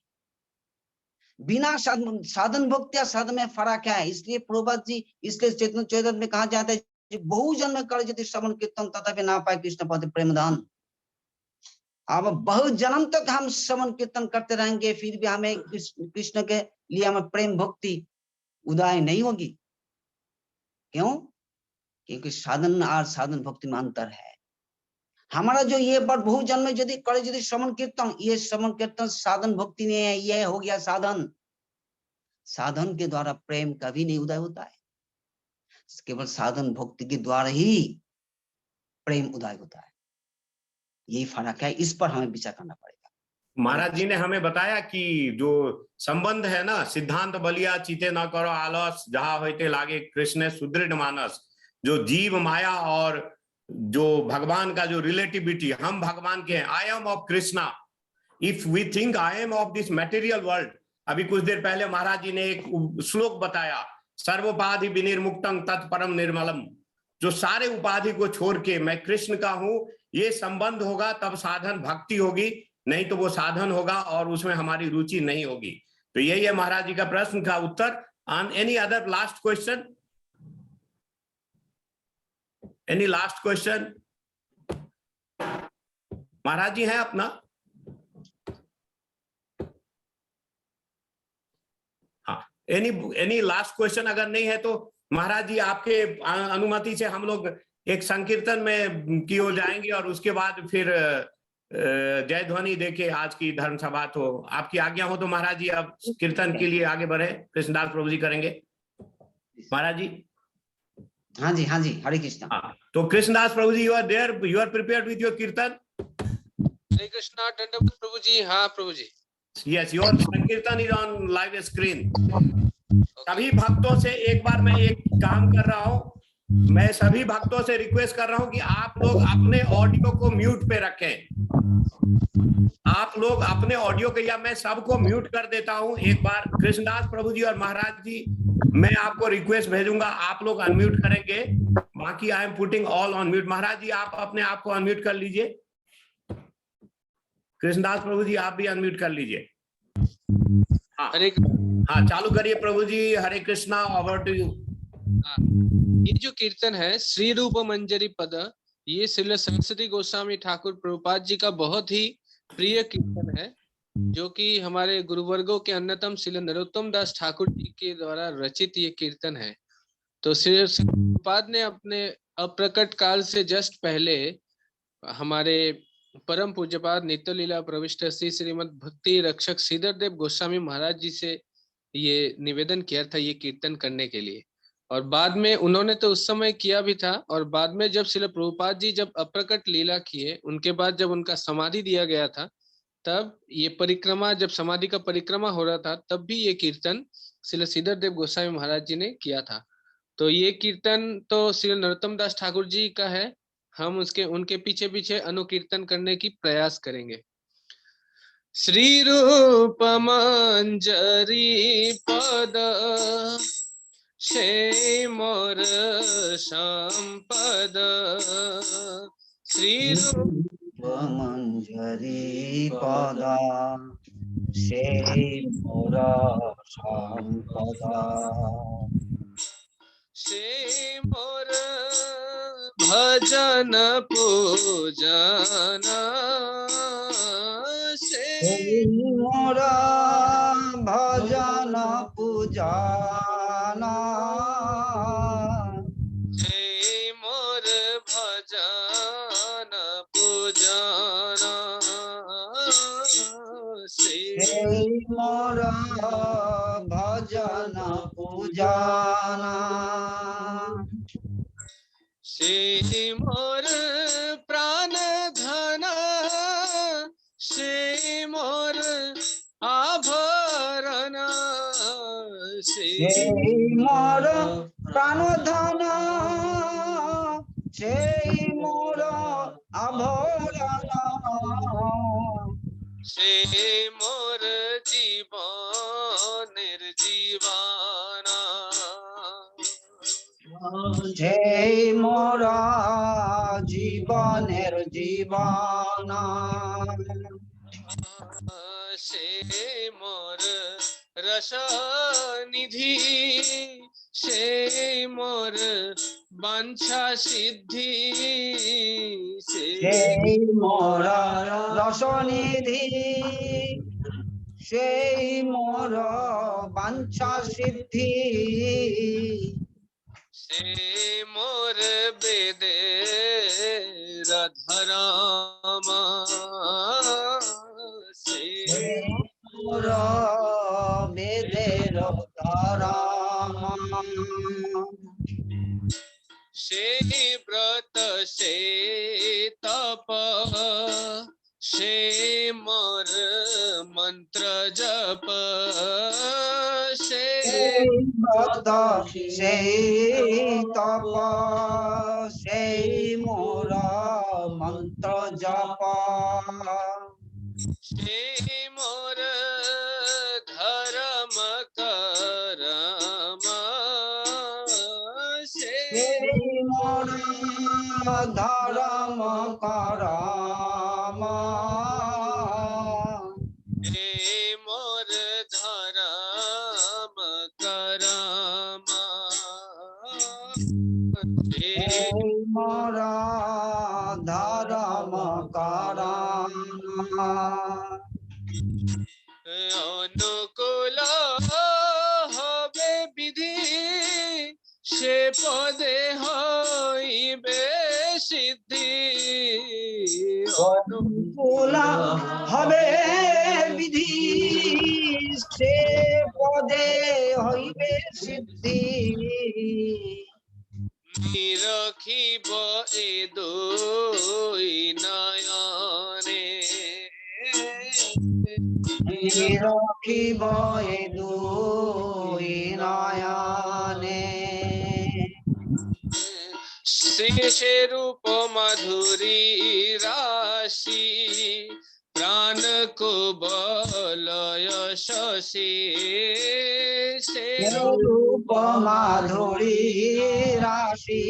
S1: बिना साधन भक्ति या साधन में फर्क है। इसलिए प्रभुपाद जी, इसलिए चैतन्य चैतन्य में कहा जाता है बहु जन्म कर यदि श्रवण कीर्तन तथापि ना पाए कृष्ण पद प्रेम दान। अब बहुत जन्म तक हम श्रवण कीर्तन करते रहेंगे, फिर भी हमें कृष्ण के लिए हमें प्रेम भक्ति उदय नहीं होगी। क्यों? क्योंकि साधन और साधन भक्ति में अंतर है। हमारा जो ये पर बहु जन्म यदि करे यदि श्रवण कीर्तन, ये श्रवण कीर्तन साधन भक्ति नहीं है, ये हो गया साधन। साधन के द्वारा प्रेम कभी नहीं उदय होता है, केवल साधन भक्ति के द्वारा ही प्रेम उदय होता है। यही फर्क है, इस पर हमें विचार करना पड़ेगा।
S2: महाराज जी ने हमें बताया कि जो संबंध है ना, सिद्धांत बलिया चिते न करो आलस, जहां होते लागे कृष्ण सुदृढ़ मानस। जो जीव माया और जो भगवान का जो रिलेटिविटी, हम भगवान के हैं, I am of Krishna. If we think I am of this material world, अभी कुछ देर पहले महाराज जी ने एक श्लोक बताया, सर्वोपाधि विनिर्मुक्तं तत्परम निर्मलम। जो सारे उपाधि को छोड़ के मैं कृष्ण का हूं, ये संबंध होगा तब साधन भक्ति होगी, नहीं तो वो साधन होगा और उसमें हमारी रुचि नहीं होगी। तो यही है महाराज जी का प्रश्न का उत्तर। On any other last question? Any last question? Maharaj ji हैं अपना? हाँ, एनी लास्ट क्वेश्चन? अगर नहीं है तो महाराज जी आपके अनुमति से हम लोग एक संकीर्तन में की ओर जाएंगे और उसके बाद फिर जय ध्वनि देके आज की धर्म सभा। तो आपकी आज्ञा हो तो महाराज जी अब कीर्तन के लिए आगे बढ़े, कृष्णदास प्रभु जी करेंगे। महाराज जी?
S1: हाँ जी, हाँ जी, हरे कृष्णा।
S2: हाँ, तो Krishnadas Prabhu ji, you are there, you are prepared with your kirtan?
S8: Hare Krishna, दंडवत प्रभु जी। हाँ Prabhu ji.
S2: Yes, your sankirtan is on live screen. सभी भक्तों से एक बार मैं एक काम कर रहा हूं, मैं सभी भक्तों से रिक्वेस्ट कर रहा हूं कि आप लोग अपने ऑडियो को म्यूट पे रखें। आप लोग अपने ऑडियो को, या मैं सबको म्यूट कर देता हूं एक बार। कृष्णदास प्रभु जी और महाराज जी, मैं आपको रिक्वेस्ट भेजूंगा, आप लोग अनम्यूट करेंगे, बाकी I am putting all on mute. Maharaj ji आप अपने आप को अनम्यूट कर लीजिए। कृष्णदास प्रभु जी आप भी अनम्यूट कर लीजिए। हाँ, हाँ, चालू करिए प्रभु जी। हरे कृष्णा, ओवर टू यू।
S8: ये जो कीर्तन है श्री रूप मंजरी पद, ये श्रील सरस्वती गोस्वामी ठाकुर प्रभुपाद जी का बहुत ही प्रिय कीर्तन है, जो कि हमारे गुरुवर्गों के अन्यतम श्रील नरोत्तम दास ठाकुर जी के द्वारा रचित ये कीर्तन है। तो श्री प्रभुपाद ने अपने अप्रकट काल से जस्ट पहले हमारे परम पूज्यपाद नित्य लीला प्रविष्ट श्री श्रीमद भक्ति रक्षक श्रीधर देव गोस्वामी महाराज जी से ये निवेदन किया था ये कीर्तन करने के लिए। और बाद में उन्होंने तो उस समय किया भी था, और बाद में जब श्रील प्रभुपाद जी जब अप्रकट लीला किए, उनके बाद जब उनका समाधि दिया गया था, तब ये परिक्रमा, जब समाधि का परिक्रमा हो रहा था, तब भी ये कीर्तन श्रील श्रीधर देव गोस्वामी महाराज जी ने किया था। तो ये कीर्तन तो श्री नरोत्तम दास ठाकुर जी का है, हम उसके उनके पीछे पीछे अनुकीर्तन करने की प्रयास करेंगे। श्री रूप मंजरी पद शे मोर संपद, श्री रूप
S1: मंजरी पद शे मोर संपद,
S8: शे मोर भजन पूजन,
S1: शे मोर भजन पूजन,
S8: पूजना
S1: সেই মোর ভজন পূজানা
S8: সেই মোর প্রাণ ধন সেই মোর আভরণ
S1: সেই মোর প্রাণধন সেই মোর আভরণ
S8: সেই মোর জীবনের জীবানা
S1: সেই মোর জীবনের জীবনা
S8: সেই মোর রস নিধি সেই মোর বাঞ্ছা সিদ্ধি
S1: সেই মোর রসনিধি সেই মোর বাঞ্ছা সিদ্ধি
S8: সেই মোর বেদের ধরামা
S1: সেই মোর বেদের ধরামা
S8: সেই ব্রত সেই তপ সেই মোর মন্ত্র জপ সেই
S1: ব্রত সেই তপ সেই মোর মন্ত্র জপ
S8: সেই মোর ধর্ম করম
S1: সেই মোর ধর্ম করম
S8: সেই মোর ধর্ম করম
S1: সেই মোর ধর্ম করম
S8: অনুকূল হবে বিধি সে পদে হইবে সিদ্ধি
S1: অনুকূল হবে বিধি সে পদে হইবে সিদ্ধি
S8: নিরখিব এ দুই নয়নে
S1: নিরখিব এ দুই নয়নে
S8: শেষে রূপ মাধুরী রাশি প্রাণ কুবলয় শশী
S1: রূপ মাধুরী রাশি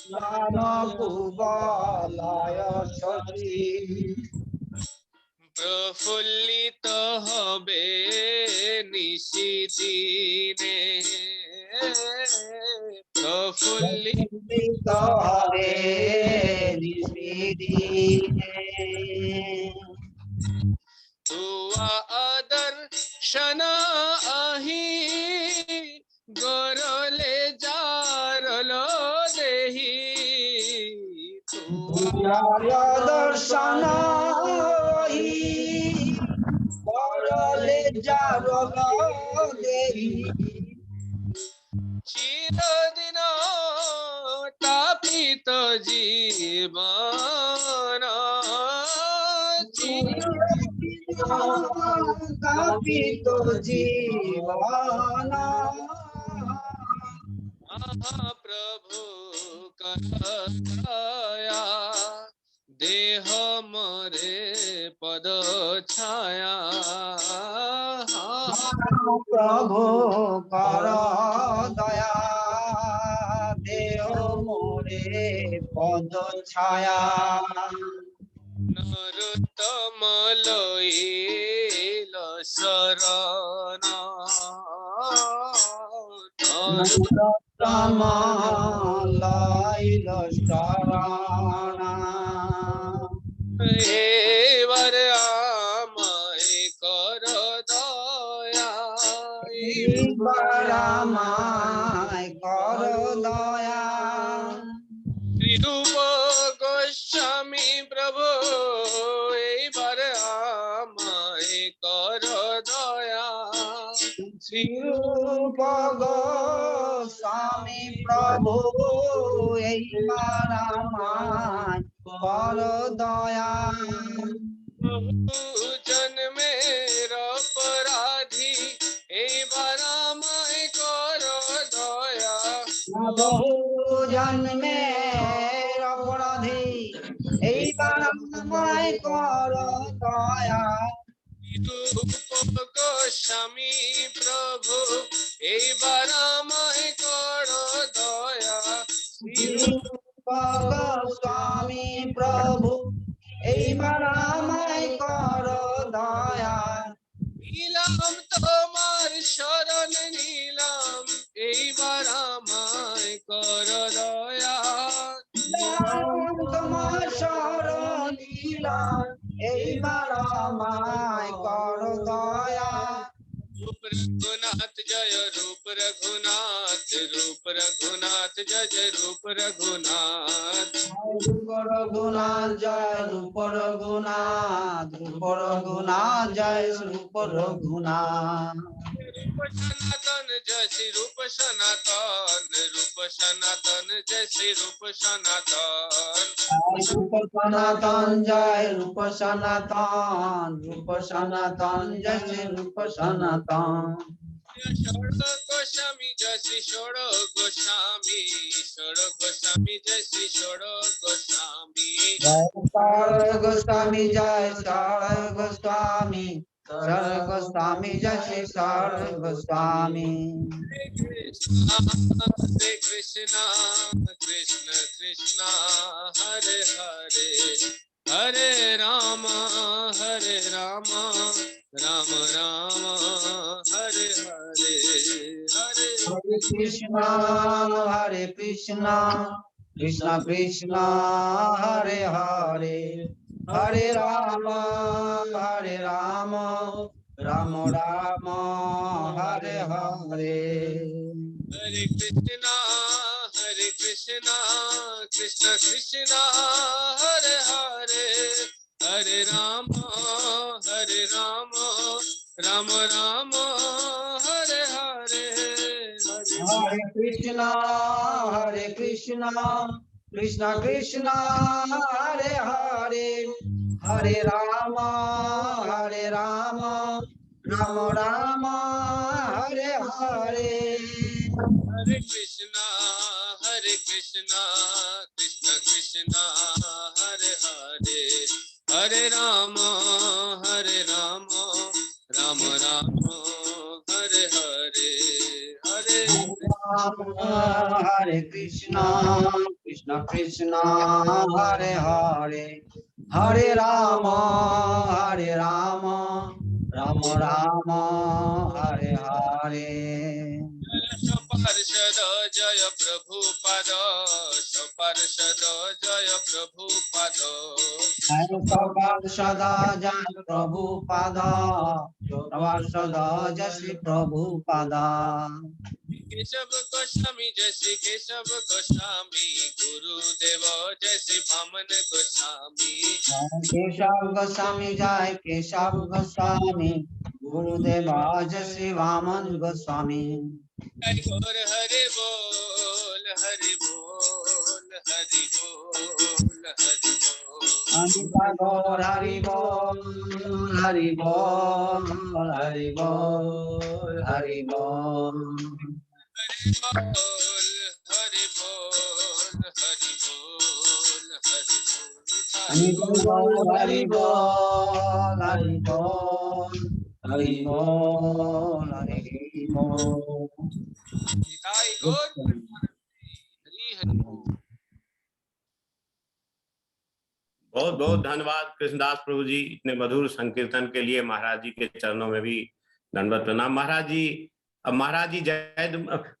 S1: প্রাণ কুবলয় শশী
S8: প্রফুল্লিত হবে নিশিদিনে প্রফুল্লিত
S1: হবে নিশিদিনে
S8: তুয়া আদর্শন আহি গরলে জারল দেহি
S1: দর্শন করলে যারল দেহি
S8: চিরদিন তাপিত জীবন
S1: কাপিত জীবন
S8: প্রভু করয়া দেহ মরে পদ ছায়া
S1: প্রভু কর দয়া দেহ মোরে পদ ছায়া
S8: নরোত্তম লইল শরণ
S1: নরোত্তম লইল শরণ
S8: এবার আমায় কর দয়া
S1: এবার আমায় কর দয়া
S8: শ্রীরূপ গোস্বামী प्रभु এইবার আমায় কর দয়া
S1: श्री रूप गोस्वामी प्रभु এইবার আমায় কর দয়া
S8: বহু জন্মের অপরাধী এইবার আমায় কর দয়া
S1: বহু জন্মের অপরাধী এইবার আমায় কর দয়া
S8: রূপ গোস্বামী প্রভু এইবার আমায় কর দয়া
S1: গোস্বামী প্রভু এইবার আমায় কর দয়া
S8: নিলাম তোমার শরণ নিলাম এইবার আমায় কর দয়া
S1: তোমার শরণ নিলাম এইবার আমায় কর দয়া
S8: रूप रघुनाथ जय रूप रघुनाथ जय जय रूप रघुनाथ
S1: रूप रघुनाथ जय रूप रघुनाथ जय रूप रघुनाथ
S8: रूप सनातन जय श्री रूप सनातन जय श्री रूप सनातन
S1: रूप सनातन जय रूप सनातन जय श्री रूप सनातन
S8: षोड़ गोस्वामी जय श्री षोड़ गोस्वामी जय श्री षोड़ गोस्वामी
S1: जय गोस्वामी जय गोस्वामी जय श्री गोस्वामी
S8: हरे कृष्णा कृष्ण कृष्ण हरे हरे हरे राम राम राम हरे हरे हरे
S1: हरे कृष्णा कृष्ण कृष्ण हरे हरे हरे राम राम राम हरे हरे
S8: हरे कृष्णा कृष्ण कृष्ण हरे हरे हरे राम राम राम हरे हरे
S1: हरे कृष्णा कृष्ण कृष्ण हरे हरे हरे राम राम राम हरे हरे
S8: हरे कृष्णा कृष्ण कृष्ण हरे हरे हरे राम राम राम हरे हरे हरे
S1: हरे कृष्णा कृष्ण कृष्ण हरे हरे हरे राम राम राम हरे हरे
S8: पार्षद जय प्रभुपद पार्षद जय प्रभुपद
S1: सदा जय प्रभुपाद सदा जय श्री प्रभुपाद
S8: केशव गोस्वामी जय श्री केशव गोस्वामी गुरुदेव जय श्री वामन गोस्वामी
S1: केशव गोस्वामी जय केशव गोस्वामी गुरुदेव जय श्री वामन गोस्वामी
S8: हरि बोल हरि बोल हरि बोल हरि बोल हरि बोल
S1: अमिता गौर हरि बोल हरि बोल हरि बोल हरि बोल
S8: हरि बोल हरि बोल हरि बोल
S1: हरि बोल हरि बोल हरि बोल हरि बोल
S8: निताई गौर हरि हरि बोल
S2: बहुत बहुत धन्यवाद कृष्णदास प्रभु जी, इतने मधुर संकीर्तन के लिए महाराज जी के चरणों में भी दंडवत प्रणाम। महाराज जी, अब महाराज जी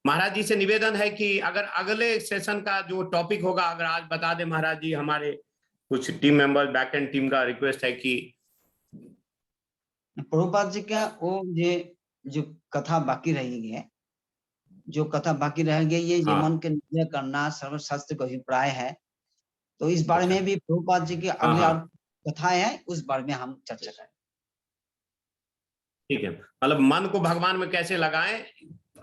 S2: महाराज जी से निवेदन है कि अगर अगले सेशन का जो टॉपिक होगा अगर आज बता दें महाराज जी। हमारे कुछ team member back and team का रिक्वेस्ट है कि
S1: प्रभुपाद जी का वो ये जो कथा बाकी रह गई है, जो कथा बाकी रह गई है, ये
S2: हाँ।
S1: मन के निर्णय करना सर्वशास्त्र का अभिप्राय है तो इस बारे में भी प्रभुपाद जी की अगली
S2: हाँ।
S1: और कथाएं हैं, उस बारे में हम चर्चा करें।
S2: ठीक है, मतलब मन को भगवान में कैसे लगाएं,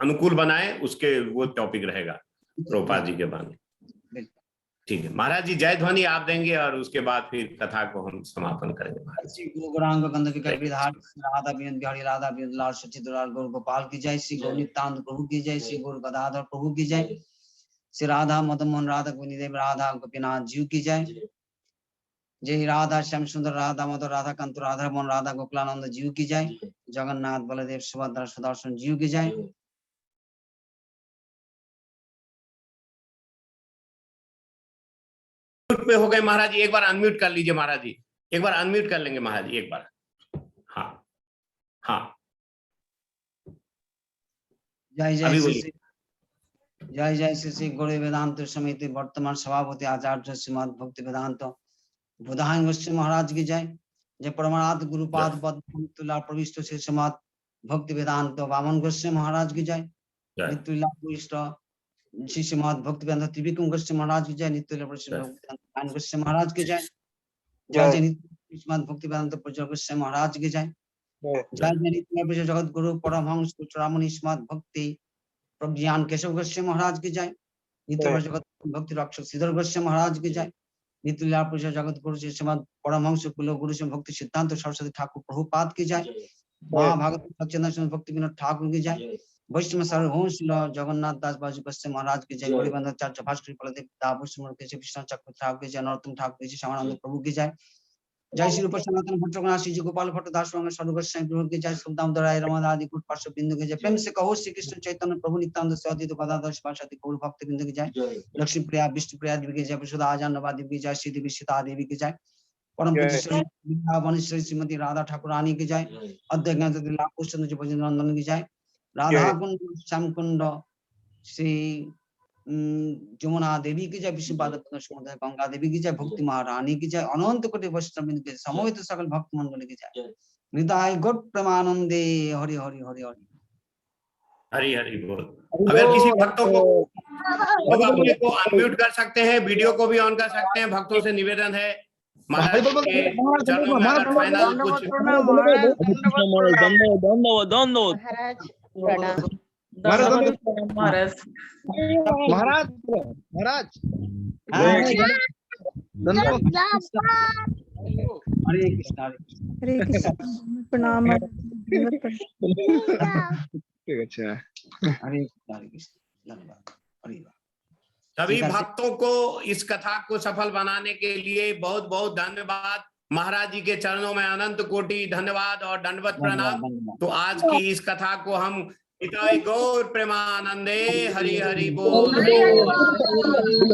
S2: अनुकूल बनाएं, उसके वो टॉपिक रहेगा प्रभुपाद जी के बाद। ठीक है महाराज जी, जय ध्वनि आप देंगे और उसके बाद फिर कथा को हम समापन करेंगे महाराज जी।
S1: श्री गुरु गौरांग गंध विकार विधान राधा बिंद बिहारी राधा बिंद लाल सच्चिद दयाल गौर गोपाल की जय, श्री गौर नित्यानंद प्रभु की जय, श्री गुरु गदाधर प्रभु की जय, श्री राधा मदन मोहन राधा गुणिदेव राधा गोपीनाथ जीव की जय, जय राधा श्याम सुंदर राधा मधुर राधा कांत राधा मोहन राधा गोकुलानंद जीव की जय, जगन्नाथ बलदेव सुभद्रा सुदर्शन जीव की जय।
S2: पे हो गए महाराज जी, एक बार अनम्यूट कर लीजिए महाराज जी, एक बार अनम्यूट कर लेंगे महाराज जी एक बार। हाँ हाँ
S1: जय जय
S2: अभी
S1: श्री
S2: बोलिए।
S1: जय जय श्री श्री गौरी वेदांत समिति वर्तमान सभापति आचार्य श्रीमद भक्ति वेदांत बुधायन गोस्वामी महाराज की जय, जय परमाराध्य गुरुपाद तुला प्रविष्ट श्री श्रीमद भक्ति वेदांत वामन गोस्वामी महाराज की जय, नित्युला प्रविष्ट श्री श्रीमद भक्ति वेदांत त्रिविक्रम गोस्वामी महाराज की जय, नित्युला प्रविष्ट गोस्वामी महाराज की जय, जय जय नित्य श्रीमद भक्ति वेदांत प्रज्वल गोस्वामी महाराज की जय, जय जय नित्य जगत गुरु परमहंस चूड़ामणि श्रीमद भक्ति प्रज्ञान केशव गोस्वामी महाराज की जय, नित्य जगत भक्ति रक्षक श्रीधर गोस्वामी महाराज की जय, नित्य लीला पुरुष जगत गुरु श्रीमद परमहंस कुल गुरु श्री भक्ति सिद्धांत सरस्वती ठाकुर प्रभुपाद की जय, महाभागवत सच्चिदानंद भक्ति विनोद ठाकुर की जय, वैष्णव सर्वहंस जगन्नाथ दास बाजी गोस्वामी महाराज की जय, गौरीबंधाचार्य भास्कर बलदेव दाभूषण विष्णु चक्र ठाकुर की जय, नरोत्तम ठाकुर जी श्यामानंद प्रभु की जय, जय श्री रूप सनातन भट्ट श्री जी गोपाल भट्ट दास साधु गोस्वामी प्रभु की जय, दामोदर राय रमन आदि कुट पार्श्व बिंदु की जय, प्रेम से कहो श्री कृष्ण चैतन्य प्रभु नित्यानंद स्वाति गदाधर शिवासादि गौर भक्त बिंदु की जय, लक्ष्मी प्रिया विष्णु प्रिया देवी की जय, प्रसुदा आजान नवा देवी की जय, श्री देवी सीता देवी की जय, परम पूज्य श्रीमती राधा ठाकुर रानी की जय, अध्यक्ष नंदन की जय, राधा कुंड श्याम कुंड श्री जमुना देवी की जय, विष्णुपाद गंगा देवी की जय, भक्ति महारानी की जय, अनंत कोटि वैष्णव की जय, समवेत सकल भक्त मंडल की जय, हृदय गौर प्रेमानंदे हरि हरि हरि हरि
S2: हरि हरि बोल। अगर किसी भक्तों को अपने को अनम्यूट कर सकते हैं, वीडियो को भी ऑन कर सकते हैं, भक्तों से निवेदन है महाराज के चरणों में अगर फाइनल कुछ
S7: महाराज महाराज महाराज
S1: हरे कृष्ण
S9: प्रणाम।
S7: ठीक है,
S1: हरे कृष्ण धन्यवाद। हरि
S2: सभी भक्तों को इस कथा को सफल बनाने के लिए बहुत बहुत धन्यवाद। महाराज जी के चरणों में अनंत कोटि धन्यवाद और दंडवत प्रणाम। तो आज की इस कथा को हम गौर प्रेमानंदे हरि हरि बोल।